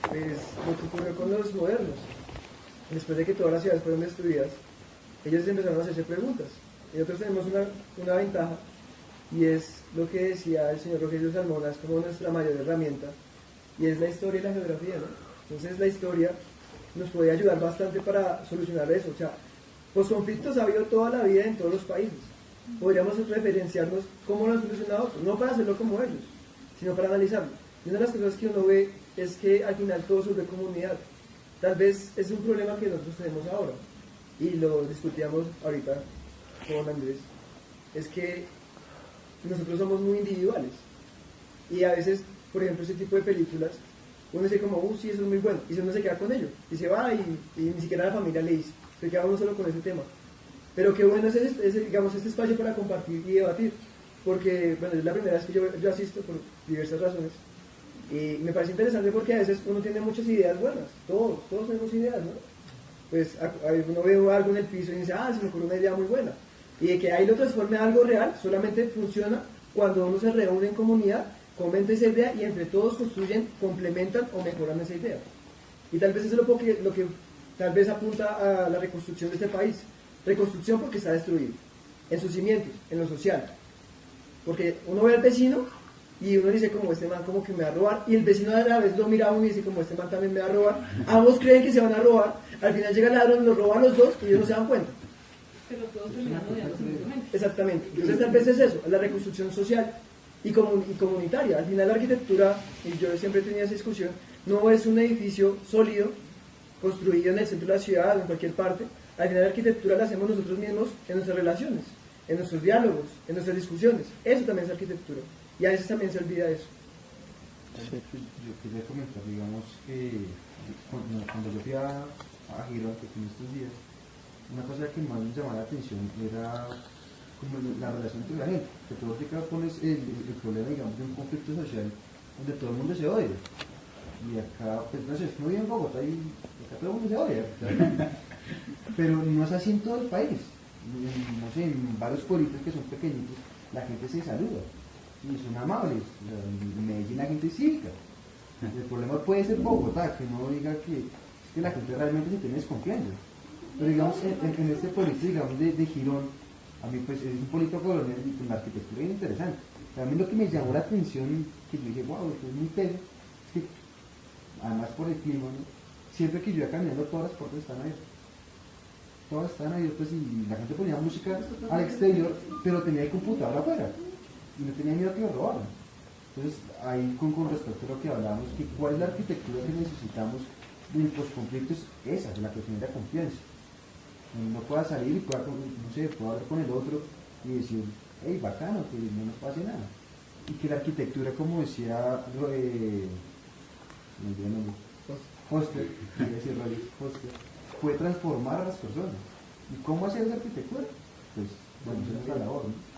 E: pues, lo que ocurrió con los modernos, después de que todas las ciudades fueron destruidas, ellos empezaron a hacerse preguntas. Y nosotros tenemos una ventaja, y es lo que decía el señor Rogelio Salmona, es como nuestra mayor herramienta, y es la historia y la geografía, ¿no? Entonces la historia nos puede ayudar bastante para solucionar eso. O sea, los conflictos ha habido toda la vida en todos los países. Podríamos referenciarnos cómo lo han solucionado otros, no para hacerlo como ellos, sino para analizarlo. Y una de las cosas que uno ve es que al final todo sobre comunidad. Tal vez es un problema que nosotros tenemos ahora, y lo discutíamos ahorita con Andrés, es que nosotros somos muy individuales. Y a veces, por ejemplo, ese tipo de películas, uno dice como, sí, eso es muy bueno, y uno se queda con ello, y se va y ni siquiera la familia le dice, se queda uno solo con ese tema. Pero qué bueno es digamos, este espacio para compartir y debatir, porque, bueno, es la primera vez que yo asisto por diversas razones, y me parece interesante porque a veces uno tiene muchas ideas buenas, todos tenemos ideas, ¿no? Pues uno ve algo en el piso y dice, se me ocurrió una idea muy buena, y de que ahí lo transforme a algo real, solamente funciona cuando uno se reúne en comunidad comento esa idea y entre todos construyen, complementan o mejoran esa idea. Y tal vez eso es lo que tal vez apunta a la reconstrucción de este país. Reconstrucción porque está destruido, en sus cimientos, en lo social. Porque uno ve al vecino y uno dice como este man como que me va a robar, y el vecino a la vez lo mira a uno y dice como este man también me va a robar. Ambos creen que se van a robar, al final llega el ladrón, los roban los dos y ellos no se dan cuenta.
B: Pero todos terminan odiándose mutuamente.
E: Exactamente. Entonces tal vez es eso, la reconstrucción social y comunitaria. Al final la arquitectura, y yo siempre tenía esa discusión, no es un edificio sólido, construido en el centro de la ciudad o en cualquier parte. Al final la arquitectura la hacemos nosotros mismos en nuestras relaciones, en nuestros diálogos, en nuestras discusiones. Eso también es arquitectura. Y a veces también se olvida eso.
I: Yo quería comentar, digamos, que cuando yo fui a Girón, que fui estos días, una cosa que más me llamaba la atención era como la relación entre la gente, que todo te pones el problema, digamos, de un conflicto social donde todo el mundo se odia. Y acá, pues no sé, no vivo en Bogotá y acá todo el mundo se odia. Pero no es así en todo el país. No sé, en varios pueblitos que son pequeñitos, la gente se saluda y son amables. En Medellín la gente es cívica. El problema puede ser Bogotá, que no diga que la gente realmente se tiene desconfianza. Pero digamos, en este pueblito, digamos, de Girón, a mí pues es un pueblito colonial y con la arquitectura es interesante. A mí lo que me llamó la atención, que yo dije, wow, esto es muy teso, es que, además por el clima, ¿no? Siempre que yo iba caminando, todas las puertas están abiertas. Todas están abiertas y la gente ponía música al exterior, pero tenía el computador afuera y no tenía miedo a que lo robaran. Entonces, ahí con respecto a lo que hablábamos, que cuál es la arquitectura que necesitamos en los conflictos, esa es la que genera confianza. Uno pueda salir y pueda, no sé, pueda hablar con el otro y decir, hey, bacano, que no nos pase nada. Y que la arquitectura, como decía Foster, puede transformar a las personas. ¿Y cómo hacer esa arquitectura? Pues, bueno, esa es la labor, ¿no?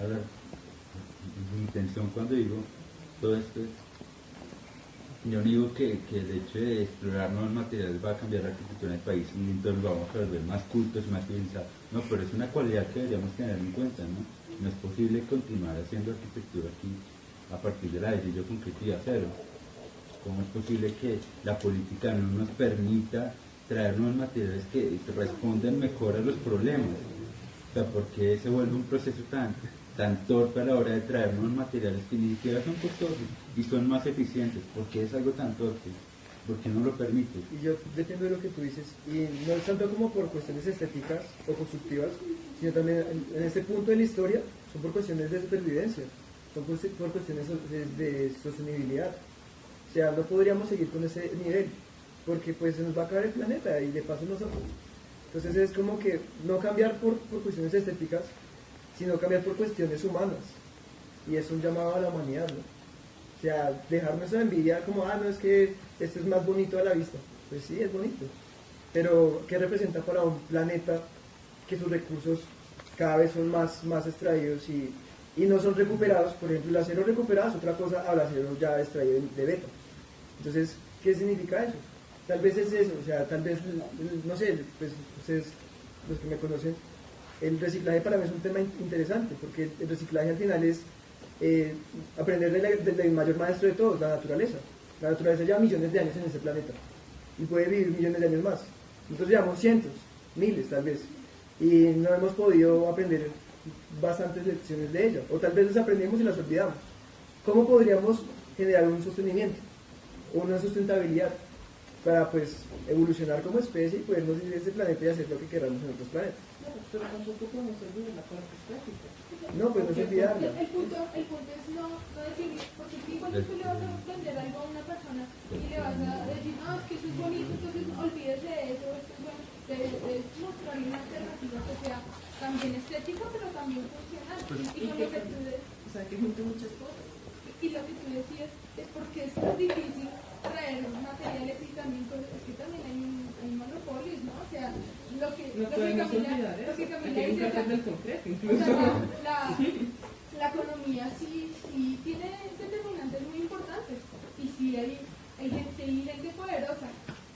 D: Ahora, mi intención cuando digo todo esto es, yo no digo que el hecho de explorar nuevos materiales va a cambiar la arquitectura del país y entonces lo vamos a volver más cultos, más civilizados. No, pero es una cualidad que deberíamos tener en cuenta, ¿no? No es posible continuar haciendo arquitectura aquí a partir de la ladrillo concreto cero. ¿Cómo es posible que la política no nos permita traer nuevos materiales que respondan mejor a los problemas? O sea, ¿por qué se vuelve un proceso tan torpe a la hora de traer nuevos materiales que ni siquiera son costosos y son más eficientes? ¿Por qué es algo tan torpe? ¿Por qué no lo permite?
E: Y yo defiendo de lo que tú dices, y no es tanto como por cuestiones estéticas o constructivas, sino también en este punto de la historia son por cuestiones de supervivencia, son por cuestiones de sostenibilidad. O sea, no podríamos seguir con ese nivel, porque pues se nos va a acabar el planeta y de paso nosotros. Entonces es como que no cambiar por cuestiones estéticas, sino cambiar por cuestiones humanas. Y es un llamado a la humanidad, ¿no? O sea, dejar nuestra envidia como, no, es que esto es más bonito a la vista. Pues sí, es bonito. Pero, ¿qué representa para un planeta que sus recursos cada vez son más extraídos y no son recuperados? Por ejemplo, el acero recuperado es otra cosa al acero ya extraído de beta. Entonces, ¿qué significa eso? Tal vez es eso, o sea, tal vez, no sé, pues ustedes, los que me conocen, el reciclaje para mí es un tema interesante, porque el reciclaje al final es aprender del mayor maestro de todos, la naturaleza. La naturaleza lleva millones de años en este planeta y puede vivir millones de años más. Nosotros llevamos cientos, miles tal vez, y no hemos podido aprender bastantes lecciones de ella, o tal vez las aprendimos y las olvidamos. ¿Cómo podríamos generar un sostenimiento, una sustentabilidad para pues evolucionar como especie y podernos ir de este planeta y hacer lo que queramos en otros planetas?
B: Pero tampoco podemos olvidar la parte estética.
E: No, pues no se olvidarla.
H: El punto es no decir, porque si cuando tú le vas a vender algo a una persona y le vas a decir, no, es que eso es bonito, entonces olvídese de eso, esto es bueno, debes mostrarle una alternativa que sea también estética, pero también funcional. Y con lo que tú
B: O sea, que junte muchas cosas.
H: y lo que tú decías es porque es tan difícil traer materiales y también cosas, es que también hay monopolios, ¿no? O sea,
B: No podemos olvidar eso. Aquí hay un cartel del concreto, incluso.
H: o sea, la economía sí tiene determinantes muy importantes y sí hay gente poderosa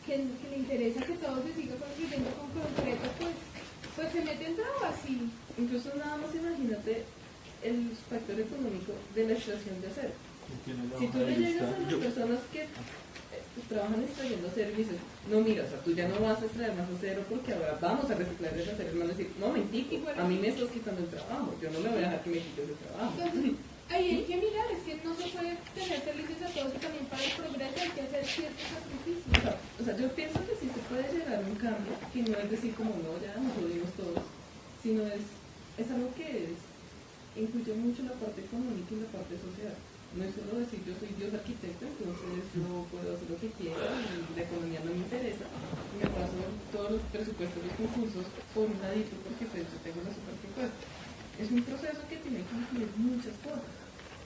H: que le interesa que todo se siga construyendo con concreto, pues se meten trabas y
B: Incluso nada más imagínate el factor económico de la extracción de acero. Si tú le llegas a las personas que trabajan extrayendo acero y dices, no, mira, o sea, tú ya no vas a extraer más acero porque ahora vamos a reciclar ese acero, van a decir, no, mentira, a mí me estás quitando el trabajo, yo no le voy a dejar que me quites el trabajo.
H: Entonces, ahí hay que mirar, es que no se puede tener felices a todos y también para el progreso hay que hacer ciertos sacrificios.
B: O sea, yo pienso que sí se puede llegar a un cambio, que no es decir como no, ya nos jodimos todos, sino es algo que incluye mucho la parte económica y la parte social. No es solo decir yo soy Dios arquitecto, entonces yo puedo hacer lo que quiera y la economía no me interesa. Y me paso todos los presupuestos, los concursos por un ladito porque pues yo tengo la superpropuesta. Es un proceso que tiene que incluir muchas cosas.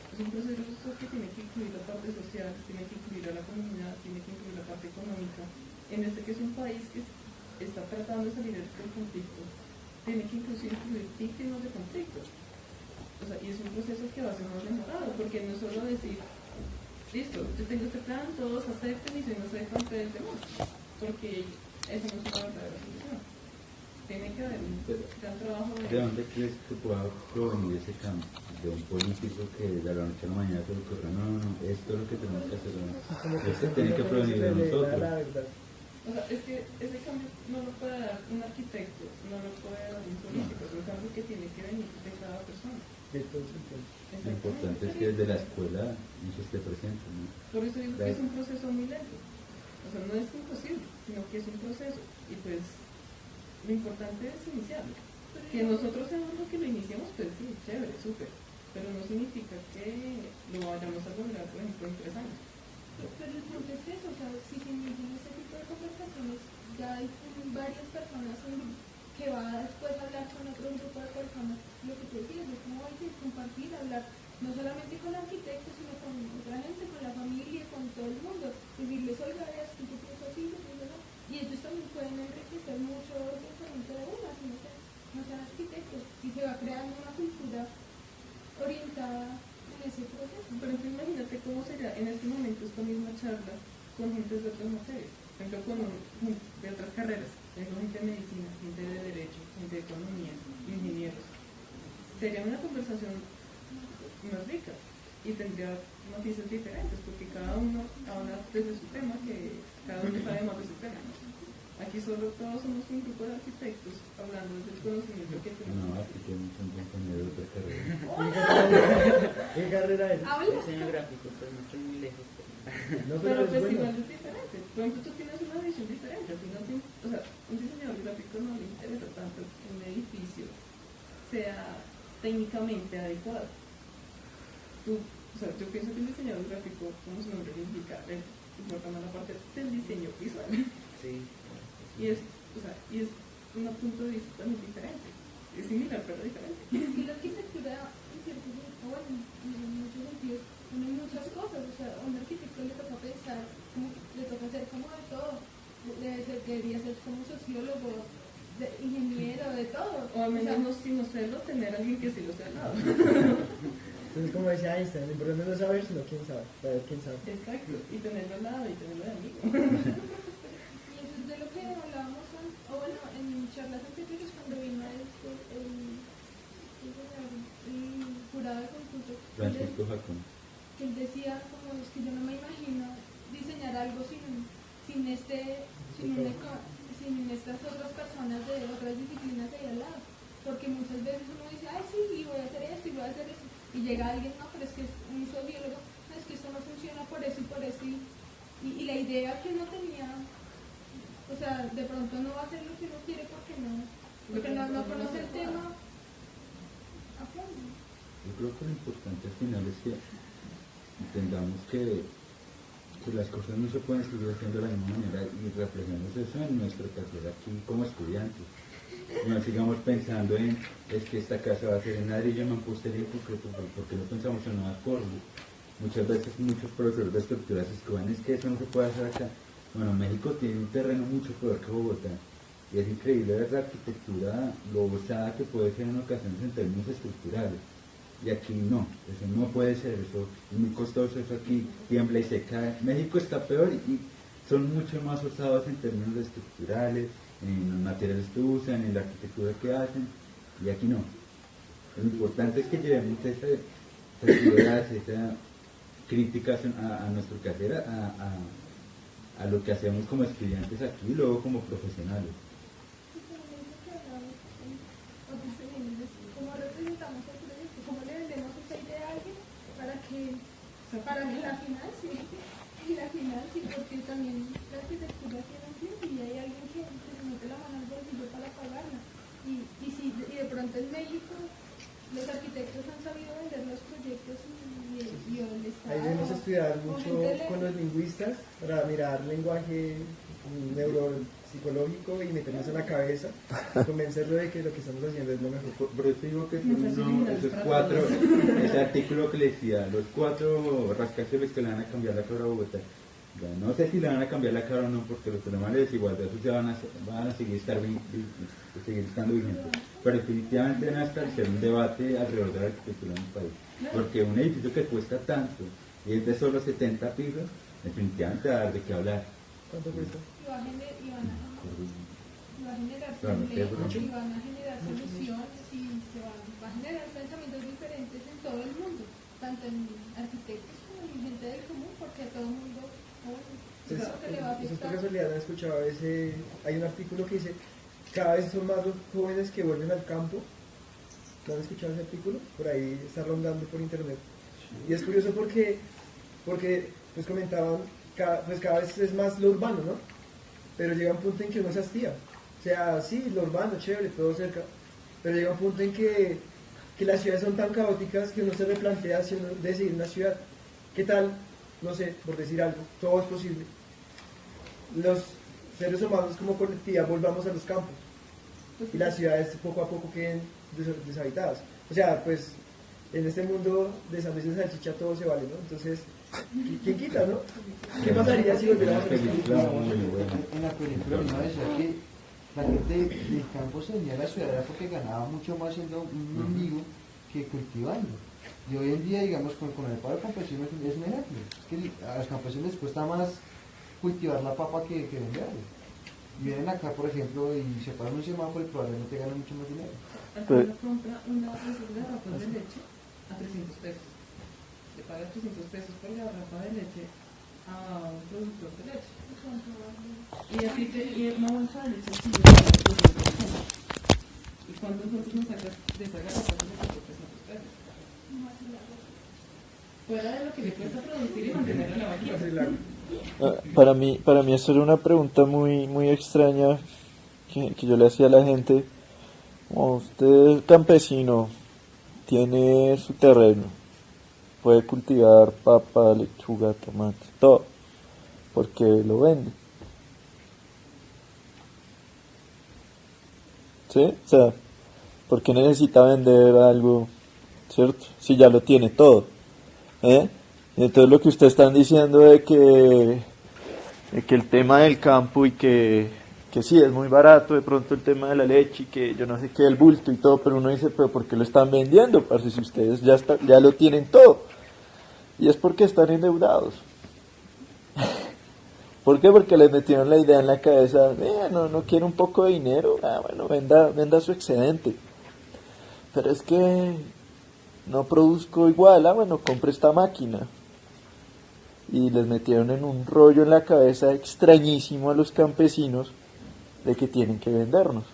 B: Es un proceso que tiene que incluir la parte social, tiene que incluir a la comunidad, tiene que incluir la parte económica. En este que es un país que está tratando de salir del conflicto, tiene que incluso incluir víctimas de conflictos. O sea, y es un proceso que va a ser más demorado, porque no es solo decir, listo, yo tengo este plan, todos acepten y si no se cuánto es demás, porque eso no es una verdadera solución. Tiene que haber un gran trabajo
D: ¿De dónde crees que pueda provenir ese cambio? ¿De un político que de la noche a la mañana se le ocurra, no, esto es lo que tenemos que hacer? Esto tiene que provenir de nosotros.
B: O sea, es que ese cambio no lo puede dar un arquitecto, no lo puede dar un político, es un cambio que tiene que venir de cada persona.
D: Lo importante es que desde la escuela eso esté presente, ¿no?
B: Por eso digo que es un proceso muy lento. O sea, no es imposible, sino que es un proceso. Y pues, lo importante es iniciarlo. Que nosotros seamos los que lo iniciemos, pues sí, chévere, súper. Pero no significa que lo vayamos a lograr, por ejemplo, en 3 años.
H: Pero el punto es eso, o sea, si se inicia ese tipo de conversaciones, ya hay varias personas que va a después hablar con otro grupo de personas, lo que tú decías, es como hay que compartir, hablar, no solamente con arquitectos, sino con otra gente, con la familia, con todo el mundo, decirles, oiga, esto yo pienso así, yo pienso no, y ellos también pueden enriquecer mucho el pensamiento de uno, así no sean arquitectos, y se va creando una cultura orientada en ese proceso.
B: Pero imagínate cómo sería en este momento esta misma charla con gente de otras materias, por ejemplo, de otras carreras, tengo gente de medicina, gente de derecho, gente de economía, ingenieros. Sería una conversación más rica y tendría matices diferentes porque cada uno habla desde su tema, que cada uno sabe más de su tema. Aquí solo todos somos un grupo de arquitectos hablando desde el conocimiento que tenemos.
D: No, aquí tenemos un compañero de otra carrera.
E: ¿Qué carrera es?
H: Habla.
C: Diseño gráfico, pues no estoy muy lejos.
E: No,
B: Pero
E: es
B: pues
E: bueno.
B: igual es diferente. Por ejemplo, tú tienes una visión diferente. A ti no te, o sea, un diseñador gráfico no le interesa tanto que un edificio sea técnicamente adecuado. O sea, yo pienso que el diseñador gráfico, como su nombre lo indica, le importa más la parte del diseño visual.
C: Sí.
B: Y es un punto de vista también diferente. Es similar, pero diferente.
H: Y la arquitectura, en cierto sentido, bueno, en muchos sentidos, une muchas cosas. O sea, a un arquitecto le toca pensar, le toca hacer como de todo. Debería ser como sociólogo, ingeniero, de todo.
B: O al menos, si no serlo, tener a alguien que sí lo sea al lado.
E: Entonces, como decía Einstein, lo importante no es saber, sino quién sabe. Saber quién sabe.
B: Exacto. Y tenerlo al lado y tenerlo de amigo.
H: Y eso es de lo que hablábamos, o bueno, en charlas anteriores cuando vino el jurado de concurso,
D: Francisco Jacón.
H: que él decía como es que yo no me imagino diseñar algo sin estas otras personas de otras disciplinas ahí al lado, porque muchas veces uno dice, ay sí, y voy a hacer esto, y voy a hacer eso, y llega alguien, no, pero es que es un sociólogo, no, es que esto no funciona por eso y por eso, y la idea que uno tenía, o sea, de pronto no va a hacer lo que uno quiere porque no conoce el tema a fondo.
D: Yo creo que lo importante al final es que entendamos que las cosas no se pueden seguir haciendo de la misma manera y reflejemos eso en nuestra carrera aquí como estudiantes. No sigamos pensando en, es que esta casa va a ser en ladrillo, mampostería y concreto, porque no pensamos en nuevas formas. Muchas veces muchos profesores de estructuras escoban, es que eso no se puede hacer acá. Bueno, México tiene un terreno mucho peor que Bogotá y es increíble ver la arquitectura, lo usada que puede ser en ocasiones en términos estructurales. Y aquí no, eso no puede ser, eso es muy costoso, eso aquí tiembla y se cae. México está peor y son mucho más usados en términos estructurales, en los materiales que usan, en la arquitectura que hacen, y aquí no. Lo importante es que llevemos esas ideas, esas críticas a nuestro quehacer, a lo que hacemos como estudiantes aquí y luego como profesionales.
H: ¿Cómo representamos el proyecto? ¿Cómo le vendemos esa idea a alguien para que la final sí? Y la final sí, porque también la arquitectura tiene un fin y hay alguien que se mete la mano al bolsillo para pagarla. Y de pronto en México los arquitectos han sabido vender los proyectos y el Estado.
E: Ahí debemos estudiar mucho con los lingüistas para mirar lenguaje neuropsicológico y meternos en la cabeza y convencerlo de que lo que estamos haciendo es lo mejor.
D: Por eso digo que ese artículo que le decía, los 4 rascacielos que le van a cambiar la cara a Bogotá. Ya, no sé si le van a cambiar la cara o no, porque los problemas de desigualdad sociales van a seguir estando vigentes. Pero definitivamente van a establecer un debate alrededor de la arquitectura en el país. Porque un edificio que cuesta tanto y es de solo 70 pisos, definitivamente va a dar de qué hablar.
E: ¿Cuánto cuesta?
H: Y van a generar problemas, y van a generar soluciones y va a generar pensamientos diferentes en todo el mundo, tanto en arquitectos como en gente del común, porque a todo el mundo creo que le va a
E: Por
H: afectar.
E: casualidad han escuchado hay un artículo que dice cada vez son más los jóvenes que vuelven al campo. ¿No han escuchado ese artículo? Por ahí está rondando por internet. Y es curioso porque pues comentaban, cada vez es más lo urbano, ¿no? Pero llega un punto en que uno se hastía. O sea, sí, lo urbano, chévere, todo cerca. Pero llega un punto en que las ciudades son tan caóticas que uno se replantea si uno decide una ciudad. ¿Qué tal? No sé, por decir algo, todo es posible. Los seres humanos como colectividad volvamos a los campos. Y las ciudades poco a poco queden deshabitadas. O sea, pues en este mundo de sándwiches de salchicha todo se vale, ¿no? Entonces, ¿quién quita, no? ¿Qué pasaría si volviéramos a los campos?
I: En la película misma decía que la gente del campo se venía a la ciudad era porque ganaba mucho más siendo un mendigo que cultivando. Y hoy en día, digamos, con el paro campesino es un ejemplo. Es que a los campesinos les cuesta más cultivar la papa que venderla. Y vienen acá, por ejemplo, y se paran un semáforo y probablemente ganan mucho más dinero.
B: Uno compra una garrafa de leche a 300 pesos. Le paga 300 pesos por la garrafa de leche a un productor de leche. Y una bolsa de leche sí, ¿y cuántos nosotros nos sacas de esa garrafa de leche por 300 pesos? Fuera de lo que le cuesta producir y mantener la vaquita.
A: Para mí eso era una pregunta muy extraña que yo le hacía a la gente. Como usted es campesino, tiene su terreno, puede cultivar papa, lechuga, tomate, todo, porque lo vende. ¿Sí? O sea, ¿por qué necesita vender algo, cierto? Si ya lo tiene todo. ¿Eh? Y entonces lo que ustedes están diciendo de que el tema del campo y que sí, es muy barato de pronto el tema de la leche y que yo no sé qué, el bulto y todo, pero uno dice, pero ¿por qué lo están vendiendo? Parce, si ustedes ya lo tienen todo. Y es porque están endeudados. ¿Por qué? Porque les metieron la idea en la cabeza, no quiere un poco de dinero, bueno, venda su excedente. Pero es que no produzco igual, bueno, compre esta máquina. Y les metieron en un rollo en la cabeza extrañísimo a los campesinos de que tienen que vendernos.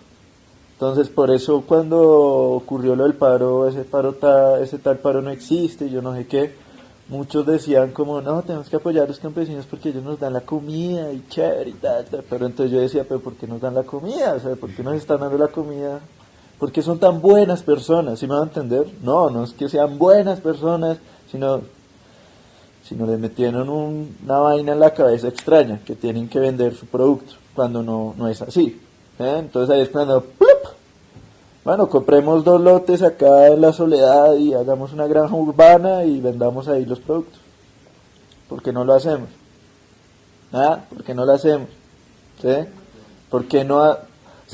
A: Entonces, por eso cuando ocurrió lo del paro, ese tal paro no existe, yo no sé qué, muchos decían como, no, tenemos que apoyar a los campesinos porque ellos nos dan la comida y chévere y tal, pero entonces yo decía, pero ¿por qué nos dan la comida? O sea, ¿por qué nos están dando la comida? ¿Por qué son tan buenas personas? ¿Sí me van a entender? No es que sean buenas personas, sino les metieron una vaina en la cabeza extraña, que tienen que vender su producto, cuando no es así. Entonces ahí es cuando, ¡plup! Bueno, compremos 2 lotes acá en la Soledad y hagamos una granja urbana y vendamos ahí los productos. ¿Por qué no lo hacemos? ¿Por qué no lo hacemos? ¿Sí? ¿Por qué no? O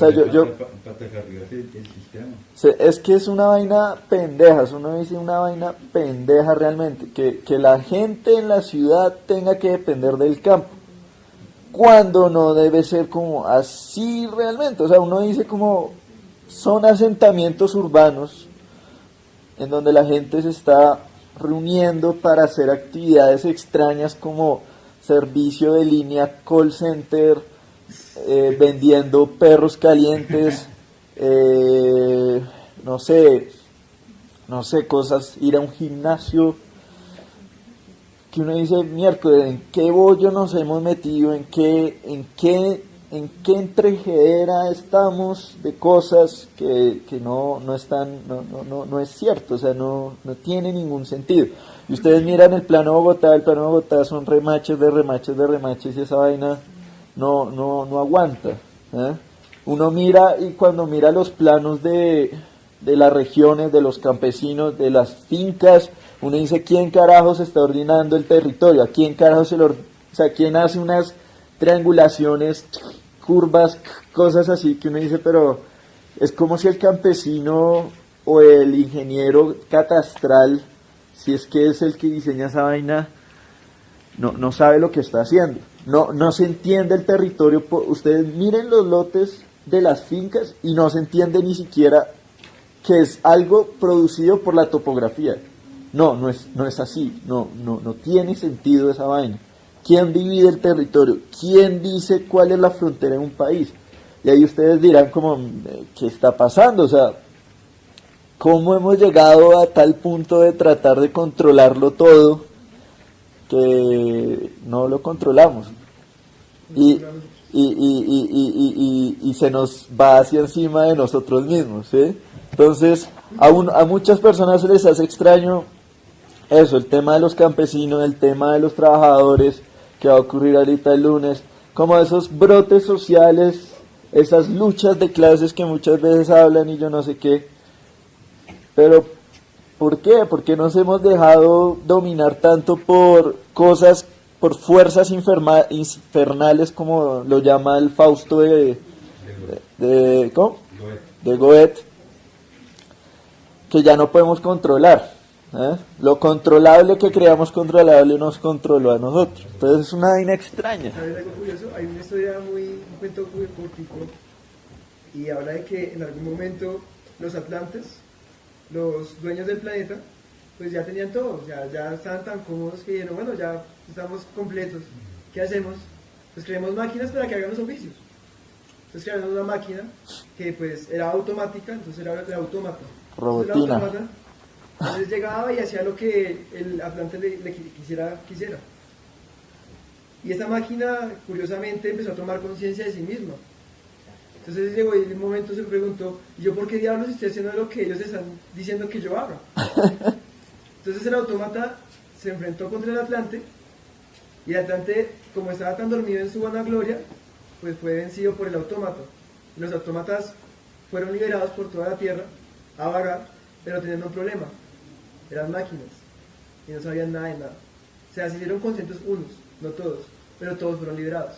A: sea, es que es una vaina pendeja, uno dice una vaina pendeja realmente, que la gente en la ciudad tenga que depender del campo, cuando no debe ser como así realmente. O sea, uno dice como son asentamientos urbanos en donde la gente se está reuniendo para hacer actividades extrañas como servicio de línea, call center, vendiendo perros calientes, no sé, cosas, ir a un gimnasio, que uno dice, miércoles, ¿en qué bollo nos hemos metido? ¿En qué entrejedera estamos de cosas que no están, no es cierto, o sea, no tiene ningún sentido? Y ustedes miran el plano Bogotá son remaches de remaches y esa vaina no aguanta, ¿eh? Uno mira, y cuando mira los planos de las regiones, de los campesinos, de las fincas, uno dice, ¿quién carajo se está ordenando el territorio? ¿A quién carajo quién hace unas triangulaciones, curvas, cosas así que uno dice, pero es como si el campesino o el ingeniero catastral, si es que es el que diseña esa vaina, no sabe lo que está haciendo, no se entiende el territorio. Ustedes miren los lotes de las fincas y no se entiende ni siquiera que es algo producido por la topografía. No es así, no tiene sentido esa vaina. ¿Quién divide el territorio? ¿Quién dice cuál es la frontera de un país? Y ahí ustedes dirán como, ¿qué está pasando? O sea, ¿cómo hemos llegado a tal punto de tratar de controlarlo todo que no lo controlamos? Y se nos va hacia encima de nosotros mismos, ¿sí? Entonces, a muchas personas se les hace extraño eso, el tema de los campesinos, el tema de los trabajadores, que va a ocurrir ahorita el lunes, como esos brotes sociales, esas luchas de clases que muchas veces hablan y yo no sé qué. Pero, ¿por qué? ¿Por qué nos hemos dejado dominar tanto por cosas, por fuerzas infernales, como lo llama el Fausto de Goethe, que ya no podemos controlar? Lo controlable que creamos controlable nos controló a nosotros. Entonces es una vaina extraña.
E: ¿Sabes algo curioso? Hay una historia un cuento muy cortico, y habla de que en algún momento los atlantes, los dueños del planeta, pues ya tenían todo, ya estaban tan cómodos que dijeron, bueno, ya estamos completos, ¿qué hacemos? Pues creemos máquinas para que hagan los oficios. Entonces crearon una máquina que pues era automática, entonces era el autómata.
A: Robotina.
E: Entonces llegaba y hacía lo que el Atlante le quisiera. Y esta máquina, curiosamente, empezó a tomar conciencia de sí misma. Entonces llegó y en un momento se preguntó, ¿y yo por qué diablos estoy haciendo lo que ellos están diciendo que yo haga? Entonces el autómata se enfrentó contra el Atlante, y el Atlante, como estaba tan dormido en su vanagloria, pues fue vencido por el autómata. Y los autómatas fueron liberados por toda la Tierra a vagar, pero teniendo un problema. Eran máquinas y no sabían nada de nada. O sea, se hicieron conscientes unos, no todos, pero todos fueron liberados.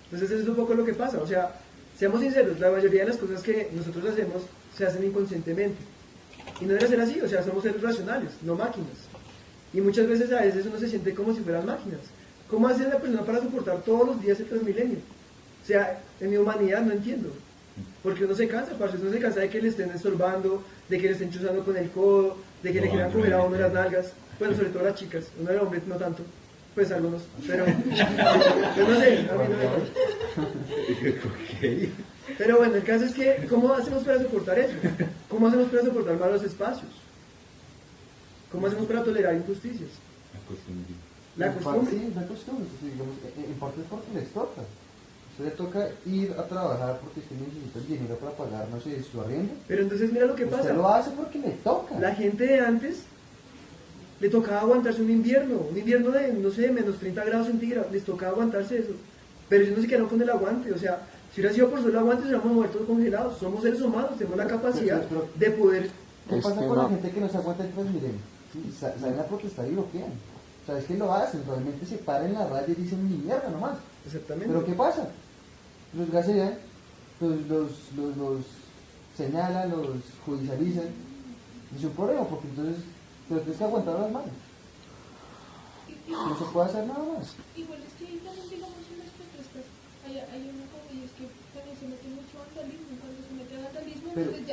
E: Entonces eso es un poco lo que pasa. O sea, seamos sinceros, la mayoría de las cosas que nosotros hacemos se hacen inconscientemente. Y no debe ser así, o sea, somos seres racionales, no máquinas. Y muchas veces uno se siente como si fueran máquinas. ¿Cómo hace la persona para soportar todos los días el Transmilenio? O sea, en mi humanidad no entiendo. Porque uno se cansa, parce, uno se cansa de que le estén estorbando, de que le estén chuzando con el codo, de que le quieran comer a uno las nalgas. Bueno, sobre todo las chicas, uno de hombres no tanto, pues algunos, pero yo no sé, a mí no me. Pero bueno, el caso es que, ¿cómo hacemos para soportar eso? ¿Cómo hacemos para soportar malos espacios? ¿Cómo hacemos para tolerar injusticias? La costumbre.
I: Sí, la costumbre, digamos, en parte es porque les toca. A usted le toca ir a trabajar porque usted necesita el dinero para pagar, no sé, su arriendo.
E: Pero entonces mira lo que pasa.
I: Usted lo hace porque le toca.
E: La gente de antes le tocaba aguantarse un invierno de, no sé, menos 30 grados centígrados, les tocaba aguantarse eso. Pero ellos no se quedaron con el aguante, o sea, si hubiera sido por solo aguante, hubiéramos muertos congelados. Somos seres humanos, tenemos la capacidad de poder.
I: ¿Qué pasa con la gente que no se aguanta el Transmilenio? ¿Sí? Salen a protestar y bloquean. O sea, es que lo hacen, realmente se paran en la raya y dicen ni mierda nomás.
E: Exactamente.
I: Pero ¿qué pasa? Los gasean, los señalan, los judicializan. Es un problema, porque entonces tienes que aguantar las manos. No se puede hacer nada más.
H: Igual es que también, digamos, en las protestas hay una cosa, y es que también se mete mucho vandalismo. Cuando se mete vandalismo,
I: Pero,
H: entonces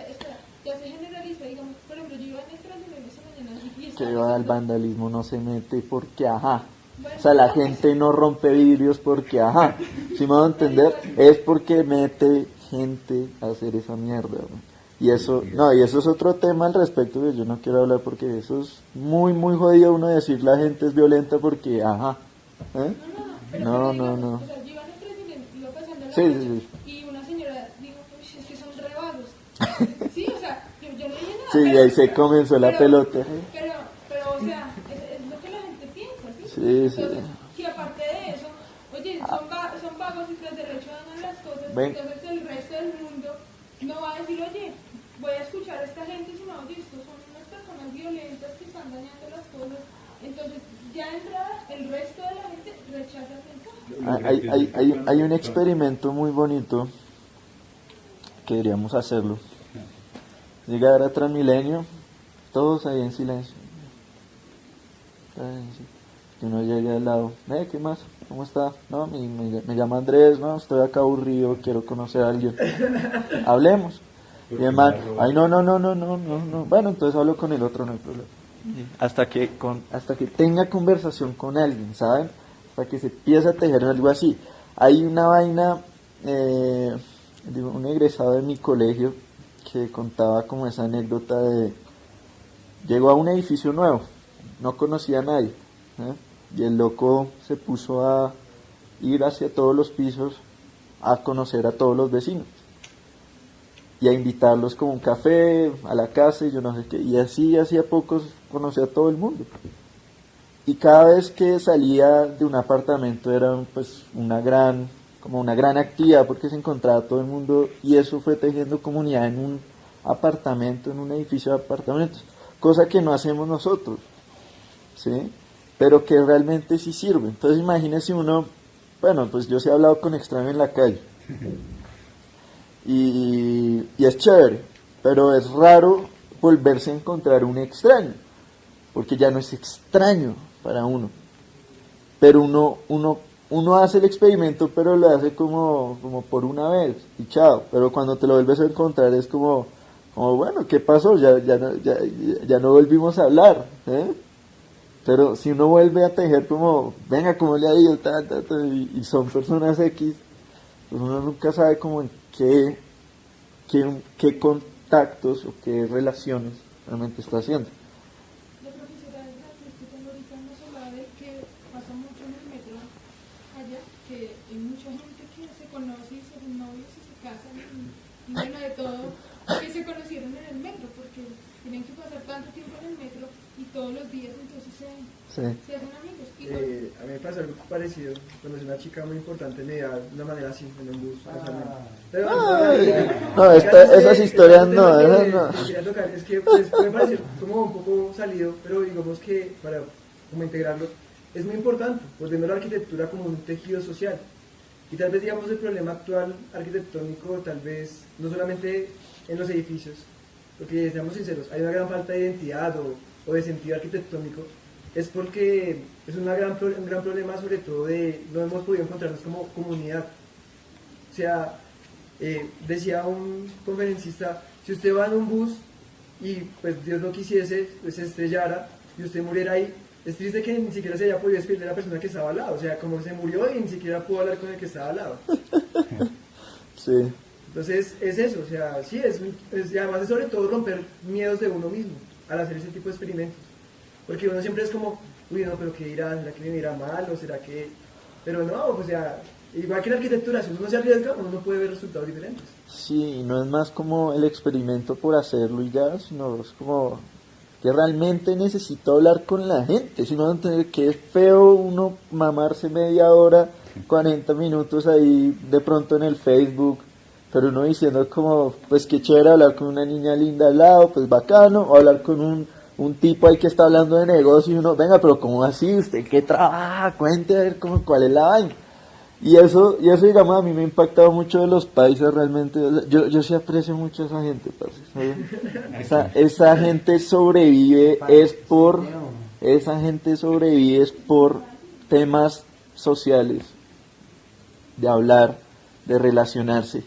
H: ya se generaliza, digamos, por ejemplo, yo iba en el
A: que al vandalismo no se mete porque ajá. O sea, la gente no rompe vidrios porque ajá. Si me van a entender, es porque mete gente a hacer esa mierda, ¿no? Y eso, no, y eso es otro tema al respecto que yo no quiero hablar porque eso es muy, muy jodido uno decir la gente es violenta porque ajá. ¿Eh? No.
H: O sea, yo iba en el Transmilenio, iba pasando la
A: Sí,
H: calle,
A: sí, sí.
H: y una señora dijo, uy, es que son re vagos. Sí, o sea, yo no dije nada.
A: Sí, y ahí se comenzó la pelota.
H: Pero, o sea, es lo que la gente piensa, ¿sí?
A: Sí, sí.
H: Entonces, que aparte de eso, oye, son vagos y tras derecho dan las cosas,
A: Ven.
H: entonces el resto del mundo no va a decir, oye, voy a escuchar a esta gente, sino, oye, estos son unas personas violentas que están dañando las cosas. Entonces, ya de entrada, el resto de la gente rechaza el mensaje.
A: Hay un experimento muy bonito que deberíamos hacerlo. Llegar a Transmilenio, todos ahí en silencio. Que uno llegue al lado, ¿qué más? ¿Cómo está? No, me llamo Andrés, no, estoy acá aburrido, quiero conocer a alguien. Hablemos. Y el man, ay, no. Bueno, entonces hablo con el otro, no hay problema. Hasta que tenga conversación con alguien, ¿saben? Hasta que se empiece a tejer algo así. Hay una vaina, un egresado de mi colegio que contaba como esa anécdota de llegó a un edificio nuevo, no conocía a nadie, y el loco se puso a ir hacia todos los pisos a conocer a todos los vecinos y a invitarlos como un café, a la casa y yo no sé qué, y así hacía pocos conocía a todo el mundo. Y cada vez que salía de un apartamento era pues una gran actividad porque se encontraba todo el mundo y eso fue tejiendo comunidad en un apartamento, en un edificio de apartamentos, cosa que no hacemos nosotros, ¿sí? Pero que realmente sí sirve. Entonces imagínese uno, bueno, pues yo sí he hablado con extraños en la calle y es chévere, pero es raro volverse a encontrar un extraño, porque ya no es extraño para uno, pero uno hace el experimento, pero lo hace como por una vez y chao, pero cuando te lo vuelves a encontrar es como bueno, ¿qué pasó? Ya no volvimos a hablar, ¿eh? Pero si uno vuelve a tejer como, venga, como le ha ido, y son personas X, pues uno nunca sabe como en qué contactos o qué relaciones realmente está haciendo.
H: La profesora de gracias que tengo ahorita nos hablaba de que pasa mucho en el metro allá, que hay mucha gente que se conoce y se hacen novios y se casan y bueno, de todo, que se conocieron en el metro, porque tienen que pasar tanto tiempo en el metro y todos los días, entonces se hacen amigos.
E: A mí me pasó algo parecido. Conocí una chica muy importante en mi edad, de una manera así, en un bus.
A: Esas historias no, esas no.
E: Quería tocar, es que pues, puede parecer como un poco salido, pero digamos que para como integrarlo, es muy importante, pues viendo la arquitectura como un tejido social. Y tal vez digamos el problema actual arquitectónico, tal vez no solamente en los edificios, porque seamos sinceros, hay una gran falta de identidad o de sentido arquitectónico, es porque es un gran problema sobre todo de no hemos podido encontrarnos como comunidad. O sea, decía un conferencista, si usted va en un bus y pues Dios no quisiese, pues se estrellara y usted muriera ahí, es triste que ni siquiera se haya podido despedir de la persona que estaba al lado, o sea, como se murió y ni siquiera pudo hablar con el que estaba al lado.
A: Sí.
E: Entonces es eso, o sea, sí, y además es sobre todo romper miedos de uno mismo al hacer ese tipo de experimentos. Porque uno siempre es como, uy, no, pero ¿qué dirá? ¿Será que me dirá mal? ¿O será que...? Pero no, o sea, igual que en la arquitectura, si uno se arriesga, uno no puede ver resultados diferentes.
A: Sí, y no es más como el experimento por hacerlo y ya, sino es como que realmente necesito hablar con la gente, sino entender que es feo uno mamarse media hora, 40 minutos ahí de pronto en el Facebook, pero uno diciendo como, pues qué chévere hablar con una niña linda al lado, pues bacano, o hablar con un tipo ahí que está hablando de negocio y uno, venga, pero ¿cómo así? ¿Usted qué trabaja? Cuente a ver cuál es la vaina. Y eso, digamos, a mí me ha impactado mucho de los países realmente. Yo sí aprecio mucho a esa gente, parce. Esa gente sobrevive es por temas sociales, de hablar, de relacionarse.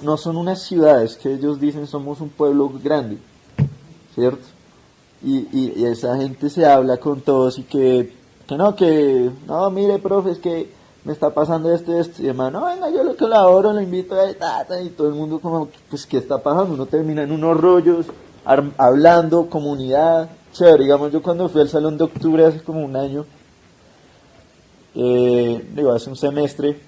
A: No son unas ciudades que ellos dicen somos un pueblo grande, ¿cierto? y esa gente se habla con todos y que no, mire, profe, es que me está pasando esto, y demás, no, venga, yo lo colaboro, lo invito a y todo el mundo como, pues, ¿qué está pasando? Uno termina en unos rollos, hablando, comunidad, chévere. Digamos, yo cuando fui al Salón de Octubre hace como un año, hace un semestre,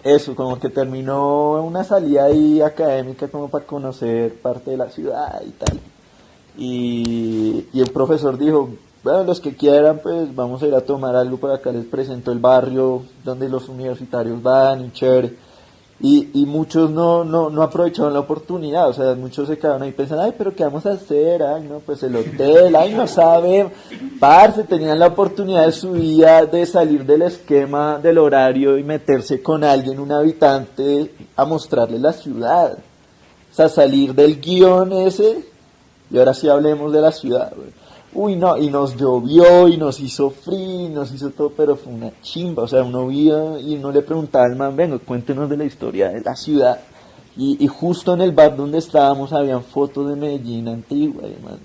A: eso, como que terminó una salida ahí académica como para conocer parte de la ciudad y tal. Y el profesor dijo, bueno, los que quieran, pues vamos a ir a tomar algo por acá, les presento el barrio donde los universitarios van y chévere. Y muchos no aprovecharon la oportunidad, o sea, muchos se quedaron ahí pensando, ay, pero ¿qué vamos a hacer? Ay, no, pues el hotel, ay, no sabe, parce, tenían la oportunidad de su vida de salir del esquema del horario y meterse con alguien, un habitante, a mostrarle la ciudad. O sea, salir del guión ese, y ahora sí hablemos de la ciudad, güey. Uy, no, y nos llovió, y nos hizo frío, y nos hizo todo, pero fue una chimba. O sea, uno vía y uno le preguntaba al man, venga, cuéntenos de la historia de la ciudad. Y justo en el bar donde estábamos habían fotos de Medellín antigua, y, man,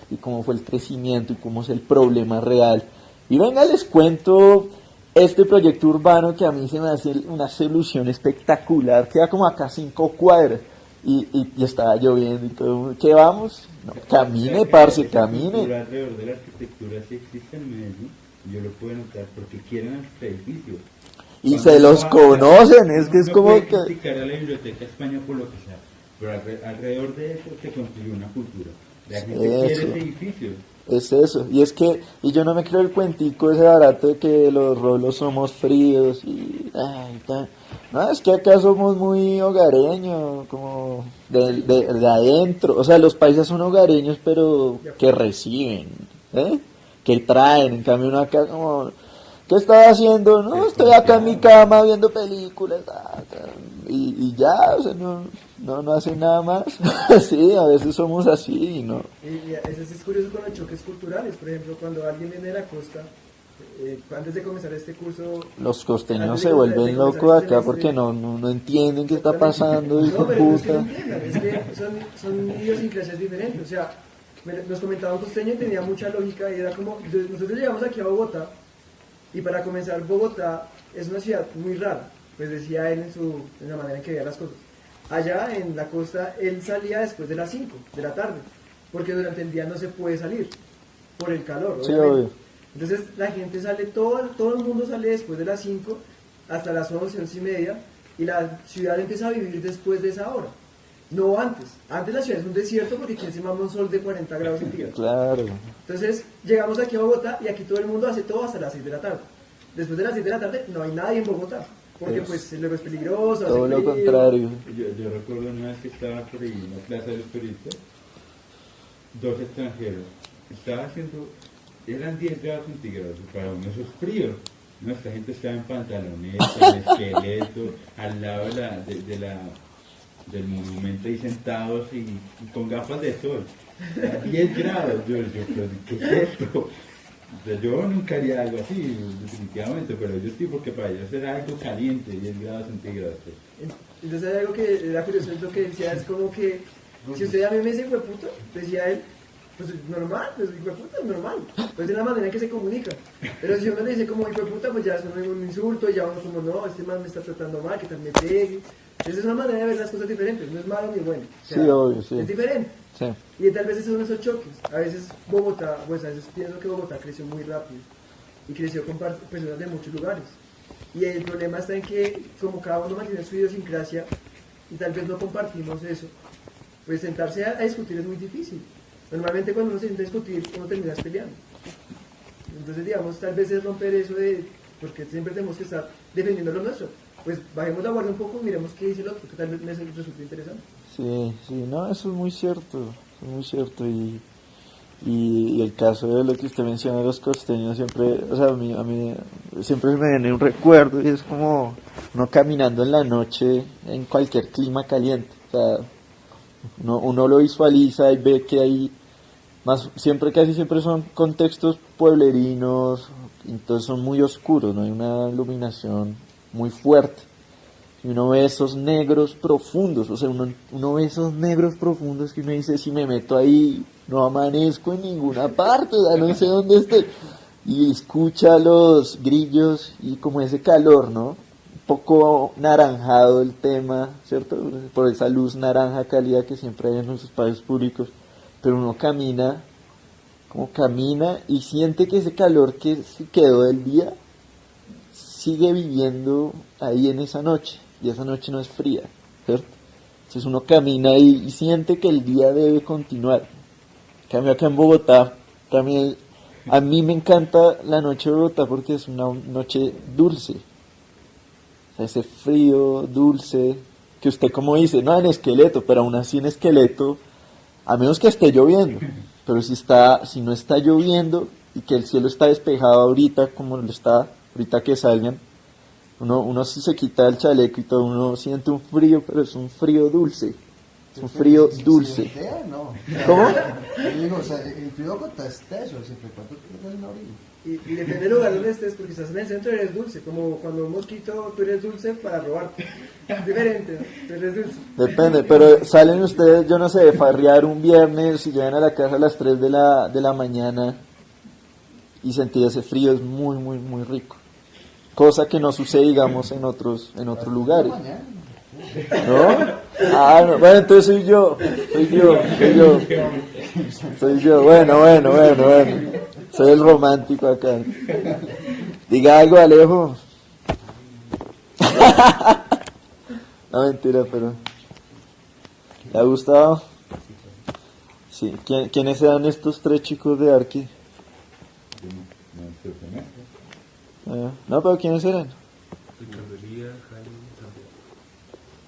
A: y cómo fue el crecimiento, y cómo es el problema real. Y venga, les cuento este proyecto urbano que a mí se me hace una solución espectacular, queda como acá 5 cuadras. Y estaba lloviendo y todo. ¿Qué vamos? No, camine, parce, camine.
D: Alrededor de la arquitectura sí existe en Medellín, yo lo puedo notar, porque quieren hacer edificios.
A: Y se los conocen, es que es como que...
D: criticar a la Biblioteca de España por lo que sea, pero alrededor de eso se construye una cultura. La gente quiere edificios.
A: Es eso, y es que, y yo no me creo el cuentico ese barato de que los rolos somos fríos y, ay, tal. No, es que acá somos muy hogareños, como de adentro, o sea, los países son hogareños, pero que reciben, que traen, en cambio uno acá como, ¿qué estás haciendo? No, estoy acá en mi cama viendo películas, y ya, o sea, no hacen nada más. Sí, a veces somos así, ¿no?
E: Y eso es curioso con los choques culturales. Por ejemplo, cuando alguien viene de la costa, antes de comenzar este curso...
A: Los costeños se vuelven locos acá porque no entienden qué está pasando, hijo de
E: puta.
A: puta.
E: Es que son idiosincrasias diferentes. O sea, nos comentaba un costeño y tenía mucha lógica, y era como, nosotros llegamos aquí a Bogotá, y para comenzar, Bogotá es una ciudad muy rara, pues decía él en la manera en que veía las cosas. Allá en la costa, él salía después de las 5 de la tarde, porque durante el día no se puede salir, por el calor,
A: Sí,
E: obviamente.
A: obvio.
E: Entonces la gente sale, todo el mundo sale después de las 5 hasta las 11, 11 y media, y la ciudad empieza a vivir después de esa hora. No antes. Antes la ciudad es un desierto porque aquí encima un sol de 40 grados centígrados.
A: Claro.
E: Entonces llegamos aquí a Bogotá y aquí todo el mundo hace todo hasta las 6 de la tarde. Después de las 6 de la tarde no hay nadie en Bogotá, porque pues luego es peligroso.
A: Todo
E: hace
A: lo
E: frío.
A: contrario.
D: Yo recuerdo una vez que estaba por ahí en la Plaza de los Turistas, 2 extranjeros, estaba haciendo, eran 10 grados centígrados, para uno eso es frío. No, esta gente estaba en pantalones, en esqueleto, al lado del monumento ahí sentados y con gafas de sol. A 10 grados, yo, ¿qué es esto? O sea, yo nunca haría algo así, definitivamente, pero yo sí, porque para ellos era algo caliente, 10 grados centígrados.
E: Entonces algo que era curioso, es lo que decía, es como que si usted a mí me dice hueputo, decía él, pues normal, pues hueputa es normal, pues de la manera en que se comunica. Pero si uno le dice como hueputa, pues ya es un insulto, y ya uno como, no, este man me está tratando mal, que tal me pegue. Entonces es una manera de ver las cosas diferentes, no es malo ni bueno. O sea,
A: Sí, obvio, sí.
E: es diferente.
A: Sí.
E: Y tal vez esos son esos choques. A veces Bogotá, pues a veces pienso que Bogotá creció muy rápido y creció con personas de muchos lugares. Y el problema está en que, como cada uno mantiene su idiosincrasia y tal vez no compartimos eso, pues sentarse a discutir es muy difícil. Normalmente cuando uno se sienta a discutir, uno termina peleando. Entonces, digamos, tal vez es romper eso de, porque siempre tenemos que estar defendiendo lo nuestro. Pues bajemos la guardia un poco y miremos qué dice el otro, que tal vez me resulte interesante.
A: Sí, no, eso es muy cierto, y el caso de lo que usted menciona de los costeños siempre, o sea, a mí siempre me viene un recuerdo, y es como no caminando en la noche en cualquier clima caliente, o sea, uno lo visualiza y ve que hay casi siempre son contextos pueblerinos, entonces son muy oscuros, no hay una iluminación muy fuerte. y uno ve esos negros profundos, o sea, uno ve esos negros profundos que uno dice, si me meto ahí, no amanezco en ninguna parte, o sea, no sé dónde estoy. Y escucha los grillos y como ese calor, ¿no? Un poco naranjado el tema, ¿cierto? Por esa luz naranja cálida que siempre hay en los espacios públicos. Pero uno camina, como camina y siente que ese calor que se quedó del día sigue viviendo ahí en esa noche. Y esa noche no es fría, ¿cierto? Entonces uno camina y siente que el día debe continuar. En cambio acá en Bogotá, también a mí me encanta la noche de Bogotá porque es una noche dulce. O sea, ese frío dulce, que usted como dice, no en Esqueleto, pero aún así en Esqueleto, a menos que esté lloviendo, pero si no está lloviendo y que el cielo está despejado ahorita, como lo está, ahorita que salgan, uno si se quita el chaleco y todo, uno siente un frío, pero es un frío dulce. Es un frío dulce.
I: No.
A: ¿Cómo?
I: Yo digo, o sea, el frío de Bogotá es teso, siempre cuando tienes un abrigo.
E: Y depende del lugar donde estés, porque si estás en el centro eres dulce, como cuando un mosquito tú eres dulce para robarte. Diferente, ¿no? Tú eres dulce.
A: Depende, pero salen ustedes, yo no sé, de farrear un viernes y llegan a la casa a las 3 de la mañana y sentir ese frío es muy, muy, muy rico. Cosa que no sucede, digamos, en otros lugares. ¿No? Ah, no. Bueno, entonces soy yo. Bueno. Soy el romántico acá. Diga algo, Alejo. No, mentira, pero... ¿Le ha gustado? Sí. ¿Quiénes eran estos 3 chicos de Arqui? No, pero ¿quiénes eran?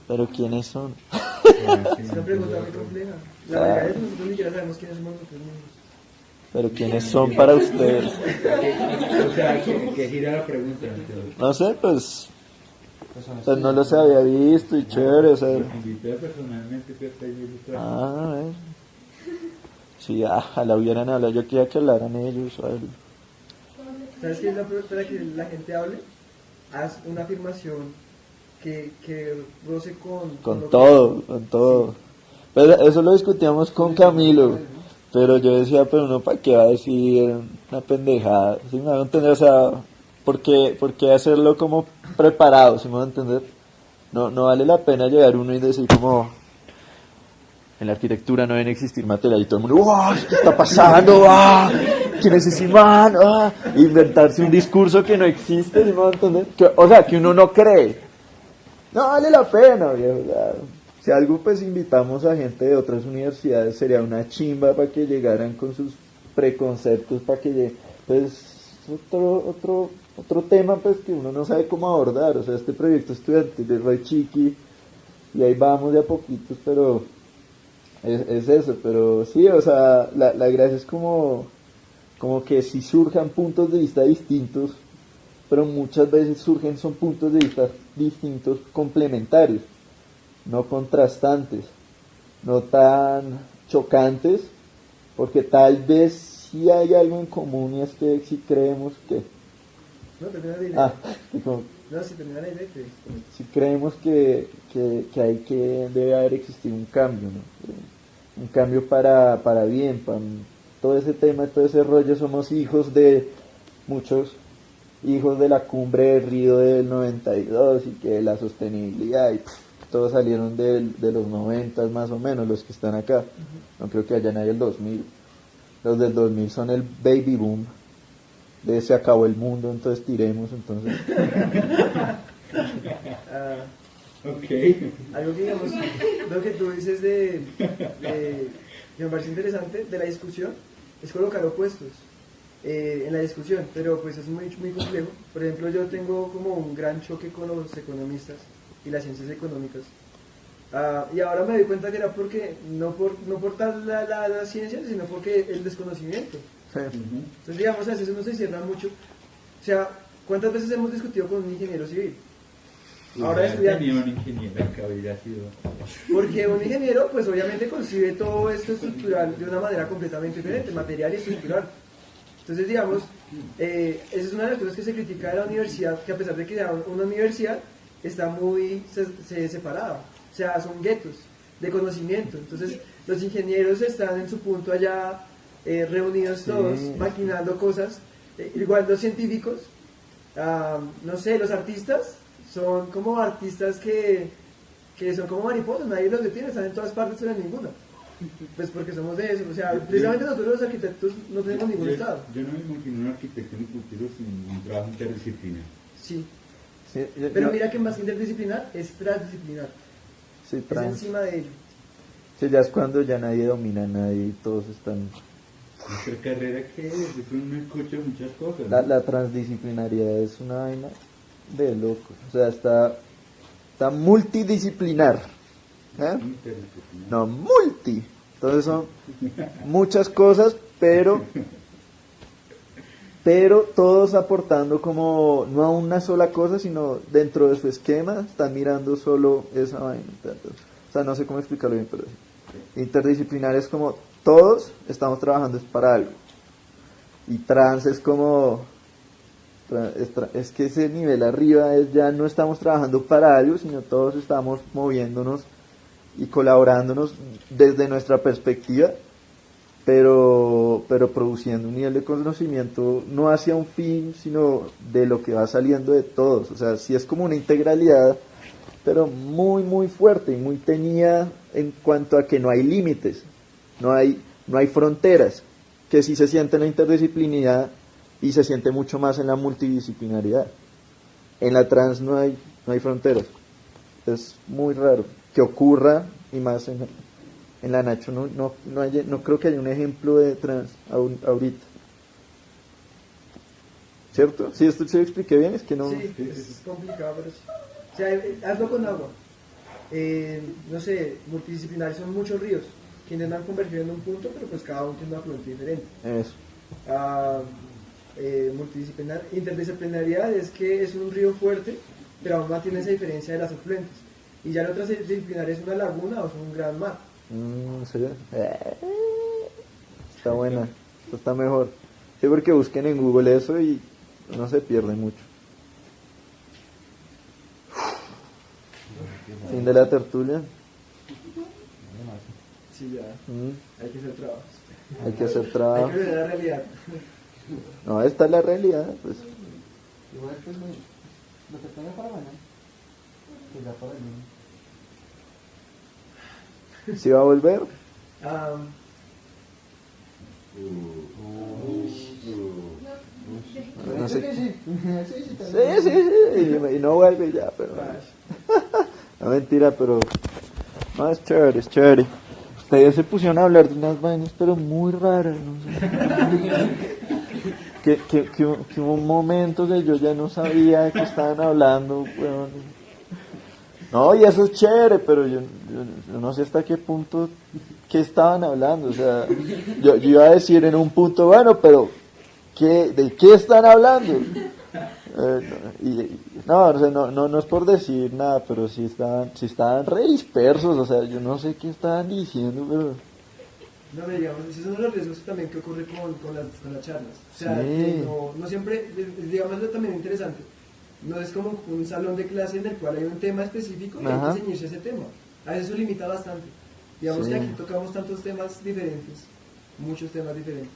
A: ¿Pero quiénes son?
E: Es una pregunta muy compleja. La verdad es que nosotros ni siquiera sabemos quiénes somos nosotros mismos.
A: ¿Pero quiénes son para ustedes?
D: O sea, que gira la pregunta.
A: No sé, pues no los había visto y chévere, o sea...
D: Invité personalmente que estáis visitando.
A: Ah, a ver. Sí, la hubieran hablado, yo quería que hablaran ellos o algo.
E: ¿Sabes qué es para que la gente hable? Haz una afirmación que roce con
A: todo. Pero eso lo discutíamos con Camilo, pero yo decía, pero uno para qué va a decir una pendejada, ¿sí me van a entender? O sea, ¿por qué hacerlo como preparado, ¿sí me van a entender? No vale la pena llegar uno y decir como, en la arquitectura no deben existir materiales y todo el mundo, ¡wow! ¿Qué está pasando? ¡Ah! ¿Quién es ese man? ¡Ah! Inventarse un discurso que no existe, ¿sí me van a entender? O sea, que uno no cree. No vale la pena, viejo. Si algo, pues invitamos a gente de otras universidades, sería una chimba para que llegaran con sus preconceptos, para que lleguen. Pues otro tema, pues que uno no sabe cómo abordar. O sea, este proyecto estudiantil es re chiqui y ahí vamos de a poquitos, pero es eso. Pero sí, o sea, la gracia es como que si surjan puntos de vista distintos, pero muchas veces son puntos de vista distintos complementarios, no contrastantes, no tan chocantes, porque tal vez sí hay algo en común y es que si creemos que...
E: No, termina la idea.
A: No,
E: si termina la idea.
A: Si creemos que debe haber existido un cambio, ¿no? Un cambio para bien, para todo ese tema, todo ese rollo. Somos hijos de muchos hijos de la cumbre de Río del 92 y que la sostenibilidad y todos salieron de los 90 más o menos, los que están acá. No creo que haya nadie del 2000. Los del 2000 son el baby boom de se acabó el mundo, entonces tiremos, entonces.
E: Algo que digamos, lo que tú dices que me parece interesante de la discusión es colocar opuestos en la discusión, pero pues es muy complejo. Por ejemplo, yo tengo como un gran choque con los economistas y las ciencias económicas. Y ahora me doy cuenta que era porque no por tal la ciencia, sino porque el desconocimiento.
A: Sí.
E: Entonces, digamos, a veces uno se cierra mucho. O sea, ¿cuántas veces hemos discutido con un ingeniero civil? Ahora estudiantes.
D: Tenía un ingeniero que habría sido.
E: Porque un ingeniero, pues obviamente concibe todo esto estructural de una manera completamente diferente, material y estructural. Entonces, digamos, esa es una de las cosas que se critica de la universidad, que a pesar de que sea una universidad, está muy separada, o sea, son guetos de conocimiento. Entonces, los ingenieros están en su punto allá, reunidos todos, maquinando cosas, igual los científicos, no sé, los artistas son como artistas que son como mariposas, nadie los detiene, están en todas partes, pero en ninguna. Pues porque somos de eso, o sea, precisamente nosotros los arquitectos no tenemos ningún estado.
D: Yo no me imagino un arquitecto en el futuro sin un trabajo interdisciplinar.
E: Sí.
A: Sí,
E: Pero mira que más que interdisciplinar es transdisciplinar.
A: Sí,
E: Es encima de ello.
A: Sí, ya es cuando ya nadie domina a nadie y todos están...
D: Nuestra carrera, ¿qué es? Es un coche de muchas cosas, ¿no?
A: La transdisciplinariedad es una vaina de locos. O sea, está multidisciplinar. ¿Eh?
D: Interdisciplinar.
A: No, multi. Entonces son muchas cosas, pero todos aportando como no a una sola cosa, sino dentro de su esquema están mirando solo esa vaina. O sea, no sé cómo explicarlo bien, pero interdisciplinar es como todos estamos trabajando es para algo. Y trans es como es que ese nivel arriba es ya no estamos trabajando para algo, sino todos estamos moviéndonos y colaborándonos desde nuestra perspectiva, pero produciendo un nivel de conocimiento no hacia un fin, sino de lo que va saliendo de todos. O sea, sí es como una integralidad, pero muy muy fuerte y muy teñida en cuanto a que no hay límites, no hay fronteras, que sí se siente en la interdisciplinaridad y se siente mucho más en la multidisciplinaridad. En la trans no hay fronteras. Es muy raro que ocurra, y más en la Nacho no creo que haya un ejemplo de trans ahorita. ¿Cierto? Si esto se lo expliqué bien, es que no...
E: Sí, es complicado, pero sí. O sea, hazlo con agua. No sé, multidisciplinares son muchos ríos que intentan converger en un punto, pero pues cada uno tiene una afluente diferente.
A: Eso.
E: Multidisciplinar, interdisciplinariedad es que es un río fuerte, pero aún no tiene esa diferencia de las afluentes. Y ya la otra disciplinar es una laguna o es un gran mar.
A: ¿Sí? Está buena, esto está mejor. Sí, porque busquen en Google eso y no se pierde mucho. Fin de la tertulia.
E: Sí, ya. Hay que hacer trabajos.
A: Hay que hacer trabajo.
E: Hay que ver la realidad.
A: No, esta es la realidad, pues.
I: Igual pues lo que tenga para mañana, que ya para el lunes.
A: ¿Sí va a volver? No sé. Sí, y no vuelve ya, pero... No, mentira, pero... No, es chévere. Ustedes se pusieron a hablar de unas vainas, pero muy raras, no sé. que hubo un momento que yo ya no sabía de qué estaban hablando, weón. No, y eso es chévere, pero yo no sé hasta qué punto qué estaban hablando. O sea, yo iba a decir en un punto, bueno, pero ¿de qué están hablando? No es por decir nada, pero sí estaban re dispersos. O sea, yo no sé qué estaban diciendo, pero...
E: No, digamos, ese es uno de los riesgos también que ocurre con las charlas. O sea,
A: Sí.
E: que no siempre, digamos, es también interesante. No es como un salón de clase en el cual hay un tema específico y hay que ceñirse a ese tema. A veces eso limita bastante. Digamos
A: Sí.
E: que aquí tocamos tantos temas diferentes, muchos temas diferentes.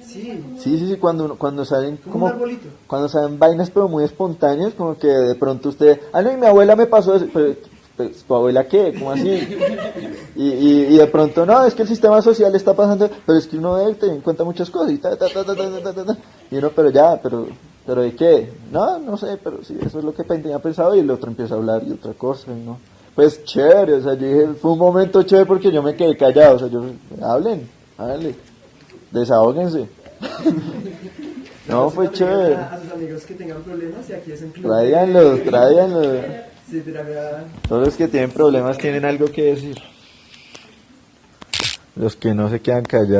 E: Sí,
A: Sí, cuando salen
E: como
A: como...
E: un arbolito.
A: Cuando salen vainas pero muy espontáneas, como que de pronto usted... no, y mi abuela me pasó eso. Pero, ¿tu abuela qué? ¿Cómo así? Y de pronto, no, es que el sistema social está pasando, pero es que uno de él te encuentra muchas cosas y y uno, pero ¿de qué? No sé, pero sí, eso es lo que tenía pensado, y el otro empieza a hablar y otra cosa, y no. Pues chévere, o sea, yo dije, fue un momento chévere porque yo me quedé callado, o sea, háblen, desahóguense. No, fue chévere.
E: A sus amigos que tengan problemas y aquí es un club.
A: Tráiganlos.
E: Sí, terapia.
A: Todos los que tienen problemas tienen algo que decir. Los que no se quedan callados.